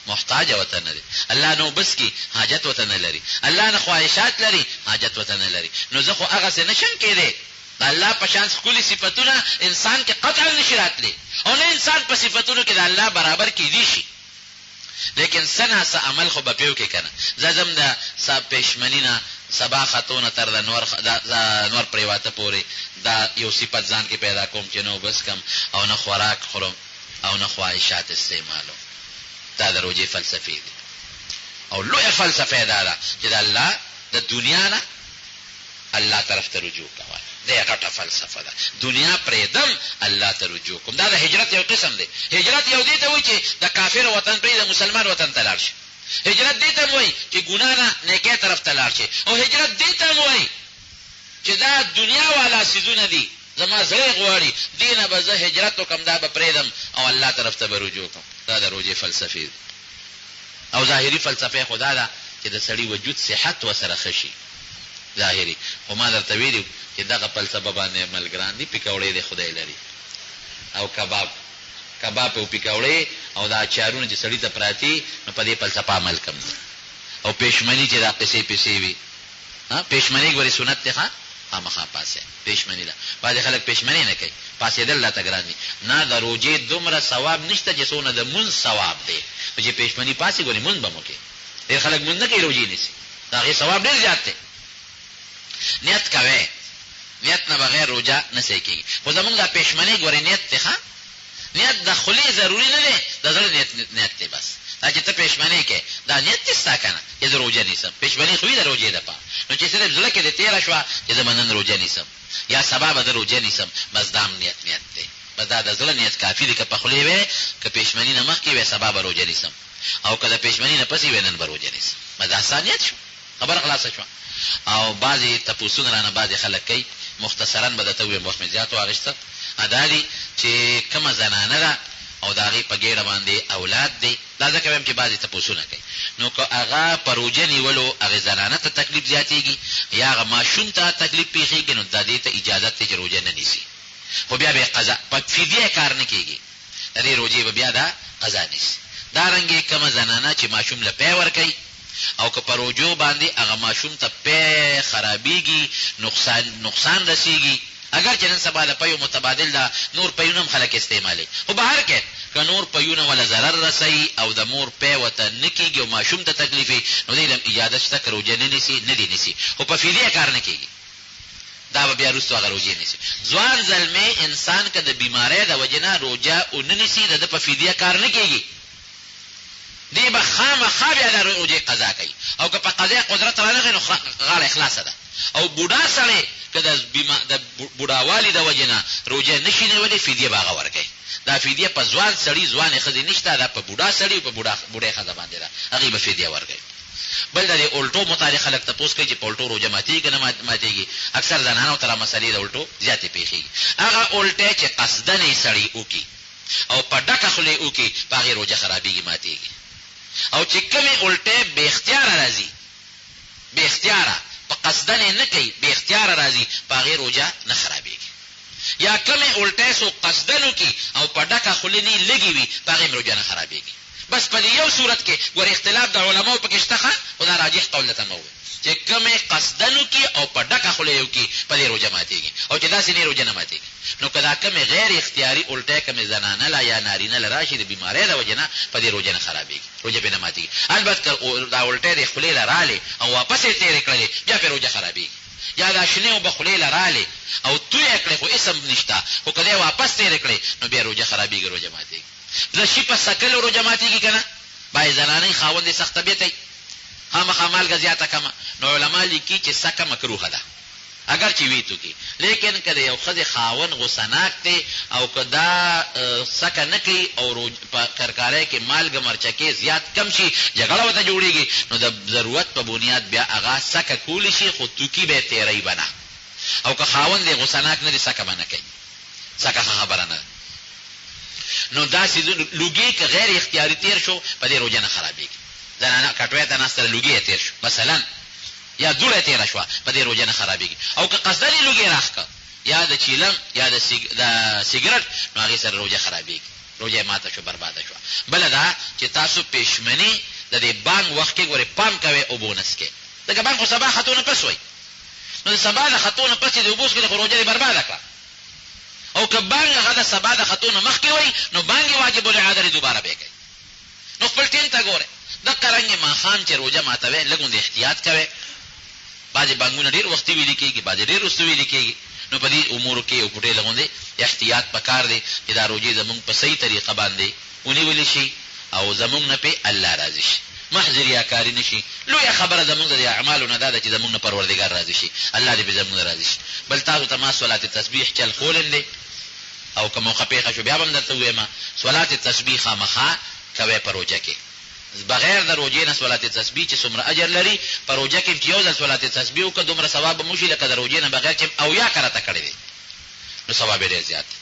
محتاج وته نه دی. الله نو بس کی حاجت وته نه لري. الله نه خواهشات لري، حاجت وته نه لري. نو زه خو هغه څه نشم کېدی. د الله په شان ښکلي صفتونه انسان کې قطعا نشي راتلی، او نه انسان په صفتونو کې د الله برابر کېدی شي. لیکن سنا سا عمل خو بپیو کې کنه زم دا سب پېشمنی نه سبا خاتون تر د نور پریواته پورې دا یو صفت ځان کې پیدا کوم چې نو بس کم او نه خوراک خورم او نه خواهشات استعمالو. دا د روزې فلسفه دي او لوی فلسفه دا چې د الله د دنیا نه الله طرف ته رجوع کوي. دا غټه فلسفه ده. دنیا پرېدم الله ته رجوع کوم. دا د هجرت یو قسم دی. هجرت یو دی ته وایي چې د کافر وطن پرې د مسلمان وطن ته لاړ شي. هجرت دی ته وایي چې ګناه نه نیکه طرف ته لاړ شي. او هجرت دی ته وایي چې دا دنیا والا سيزونه دي زما زړه غواړي دینه به زه هجرت وکم دا به پرېدم او الله طرف ته به رجوع کوم. دا د روزې فلسفه دی. او ظاهري فلسفه خدا ده چې د سړي وجود صحت وسره خشي ظاهري. خو ما درته ویلي چې دغه فلسفه باندې ملګران دي پکوړې د خدای لري او کباب او پکوړې او دا اچارونه چې سړي ته پراتی نو په دې فلسفه عمل کوم. او پېشمنی چې دا قصې وي پېشمنی ګوري سنت ته خامخا پاسه پېشمنی ده. بعضې خلک پېشمنی نه کوي پاسېدل الله ته ګران دي. نه د روزې دومره ثواب نشته چې څونه د مونځ ثواب دی. چې پېشمنی پاسې ګوري مونځ به مو کوي. ډېر خلک مونځ نه کوي روزې نیسي د هغې ثواب ډېر زیات دی. نیت کوئ نیت نه بغیر روزه نه صحیح کېږي. خو زمونږ دا پېشمنی ګورې نیت دی نیت د خولې ضروري نه دی د زړه نیت دی. بس دا چې ته پېشمنی کې دا نیت دی ستا که نه چې زه روزه نیسم. پېشمنی خو وي د روزې دپاره نو چې صرف زړه کې دې تېره شوه چې زه به نن روزه نیسم یا سبا به زه روزه نیسم بس دا هم نیت دی. بس دا د زړه نیت کافي دی. که په خولې وی که پېشمني نه مخکې وی سبا به روزه نیسم او که د پېشمني نه پسې وی نن به روزه نیسم. بس دا ستا نیت شو خبره خلاصه شوه. او بعضې تپوسونه رانه بعضې خلک کوي مختصرا به درته ووایم وخت مې زیات واخېسته. دا دي چې کومه زنانه ده او د هغې په ګېډه باندې اولاد دی. دا ځکه وایم چې بعضې تپوسونه کوي نو که هغه په روژه نیولو هغې زنانه ته تکلیف زیاتېږي یا هغه ماشوم ته تکلیف پېښېږي نو دا دې ته اجازت دی چې روژه نه نیسي. خو بیا به قضا په فدیه کار نه کېږي د دې روژې به بیا دا قضا نیسي. دارنګې کومه زنانه چې ماشوم له پی ورکوي او که په روجو باندې هغه ماشوم ته پی خرابېږي نقصان رسېږي اگر چې نن سبا د پیو متبادل ده نور پیونه هم خلک استعمالوي. خو بهر کې که نور پیونه ولا ضرر رسوي او د مور پی ورته نه کېږي او ماشوم ته تکلیف وي نو دې له اجازه شته که روژه نه نیسي نه دې نیسي. خو په فدیه کار نه کېږي دا به بیا وروستو هغه روژې نیسي. ځوان زلمی انسان که د بیمارۍ د وجې نه روژه ونه نیسي د ده په فدیه کار نه کېږي دی به خامخا بیا د روژې قضا کوي. او که په قضا قدرت رانغی نو غاړه خلاصه ده. او بوډا سړی که د بوډاوالي د وجې نه روژه نشي نیولی فدیه به هغه ورکوي. دا فدیه په ځوان سړي ځوانې ښځې نشته دا په بوډا سړي په بوډۍ ښځه باندې ده هغې به فدیه ورکوي. بل د دې الټو متعلق خلک تپوس کوي چې په الټو روژه ماتېږي که نه ماتېږي. اکثر زنانو ته را مسلې د الټو زیاتې پېښېږي. هغه الټی چې قصدن یې سړي وکړي او په ډکه خولې وکړي په هغې روژه خرابېږي ماتېږي. او چې کومې الټی بې اختیاره راځي بې اختیاره په قصدن یې نه کوي بې اختیاره راځي په هغې روژه نه خرابېږي. یا کومې الټی څوک قصدن وکړي او په ډکه خولې نه یې لږې وي په هغې روژه نه خرابېږي. بس په دې یو صورت کې ګورې اختلاف د علماو پکې شته خو دا راجح قول درته مه ووایي چې کومې قصدن وکړي او په ډکه خوله یې وکړي په دې روژه ماتېږي او چې داسې نه روژه نه ماتېږي. نو که دا کومې غیر اختیاري الټی کومې زنانه له یا نارینه له راشي د بیمارۍ د وجې نه په دې روژه نه خرابېږي روژه پرې نه ماتېږي. البته که دا الټی د خولې له رالې او واپس یې تېرې کړلې بیا پرې روژه خرابېږي. یا دا شنې اوبه خولې له رالې او توی یې کړې خو اسم نشته خو که دی واپس تېرې کړې نو بیا روژه خرابېږي روژه ماتېږي. د شي په سکلو روژه ماتېږي که نه باید زنانې خاوند یې سخت طبیعت وي خامخا مالګه زیاته کمه نو علما لیکي چې سکه مکروهه ده اگر چې وي توکي. لیکن که د یو ښځې خاوند غوسناک دی او که دا سکه نه کوي او په کرکاری کې مالګه مرچکې زیات کم شي جګړه ورته جوړېږي نو د ضرورت په بنیاد بیا هغه سکه کولی شي خو توکي به یې تېروي به نه. او که خاوند یې غوسناک نه دی سکه به نه کوي سکه ښه خبره نه ده. نو دا سیزون لوګي که غیر اختیاري تیر شو په دې روژه نه خرابېږي. زنانه کټوۍ ته ناسته لوګي یې تیر شو مثلا یا دوړه یې تېره شوه په دې روژه نه خرابېږي. او که قصدن یې لوګي راښ کړه یا د چیلم یا د سګرټ نو هغې سره روژه خرابېږي روژه یې ماته شو برباده شوه. بله دا چې تاسو پېشمني د دې بانک وخت کې ګورې پام کوئ اوبو نه څکئ ځکه بانک خو سبا خطو نه پس وایي نو د سبا د خطو نه پس چې د اوبو څکې خو روژه دې برباده کړه. او که بانګ هغه د سبا د خطو نه مخکې وایي نو بانګ واجب الاعاده دوباره به کوي نو خپل ټیم ته ګوره. دغه رنګې ماښام چې روژه ماتوئ لږ غوندې احتیاط کوئ. بعضې بانګونه ډېر وختي ویلي کېږي، بعضې ډېر وروسته ویلي کېږي. نو په دې امورو کې یو پټې لږ غوندې احتیاط پکار دی چې دا روژې زمونږ په صحیح طریقه باندې ونیولې شي او زمونږ نه پې الله راضي شي، محض ریاکاري نه شي. لویه خبره زمونږ د دې اعمالو نه دا ده چې زمونږ نه پروردګار راضي شي، الله دې پې زمونږ نه راضي شي. بل تاسو ته ما صلات تسبیح چل ښولن دی او که موقع پېښه شو بیا به هم درته ووایم صلات تسبیح خامخا کوئ په روژه کې. بغیر د روژې نه صلات تسبیح چې څومره اجر لري، په روژه کې چې یو ځل صلات تسبیح وکړه دومره ثواب به مو شي لکه د روژې نه بغیر چې 80 کرته کړی دی، نو ثواب یې ډېر زیات دی.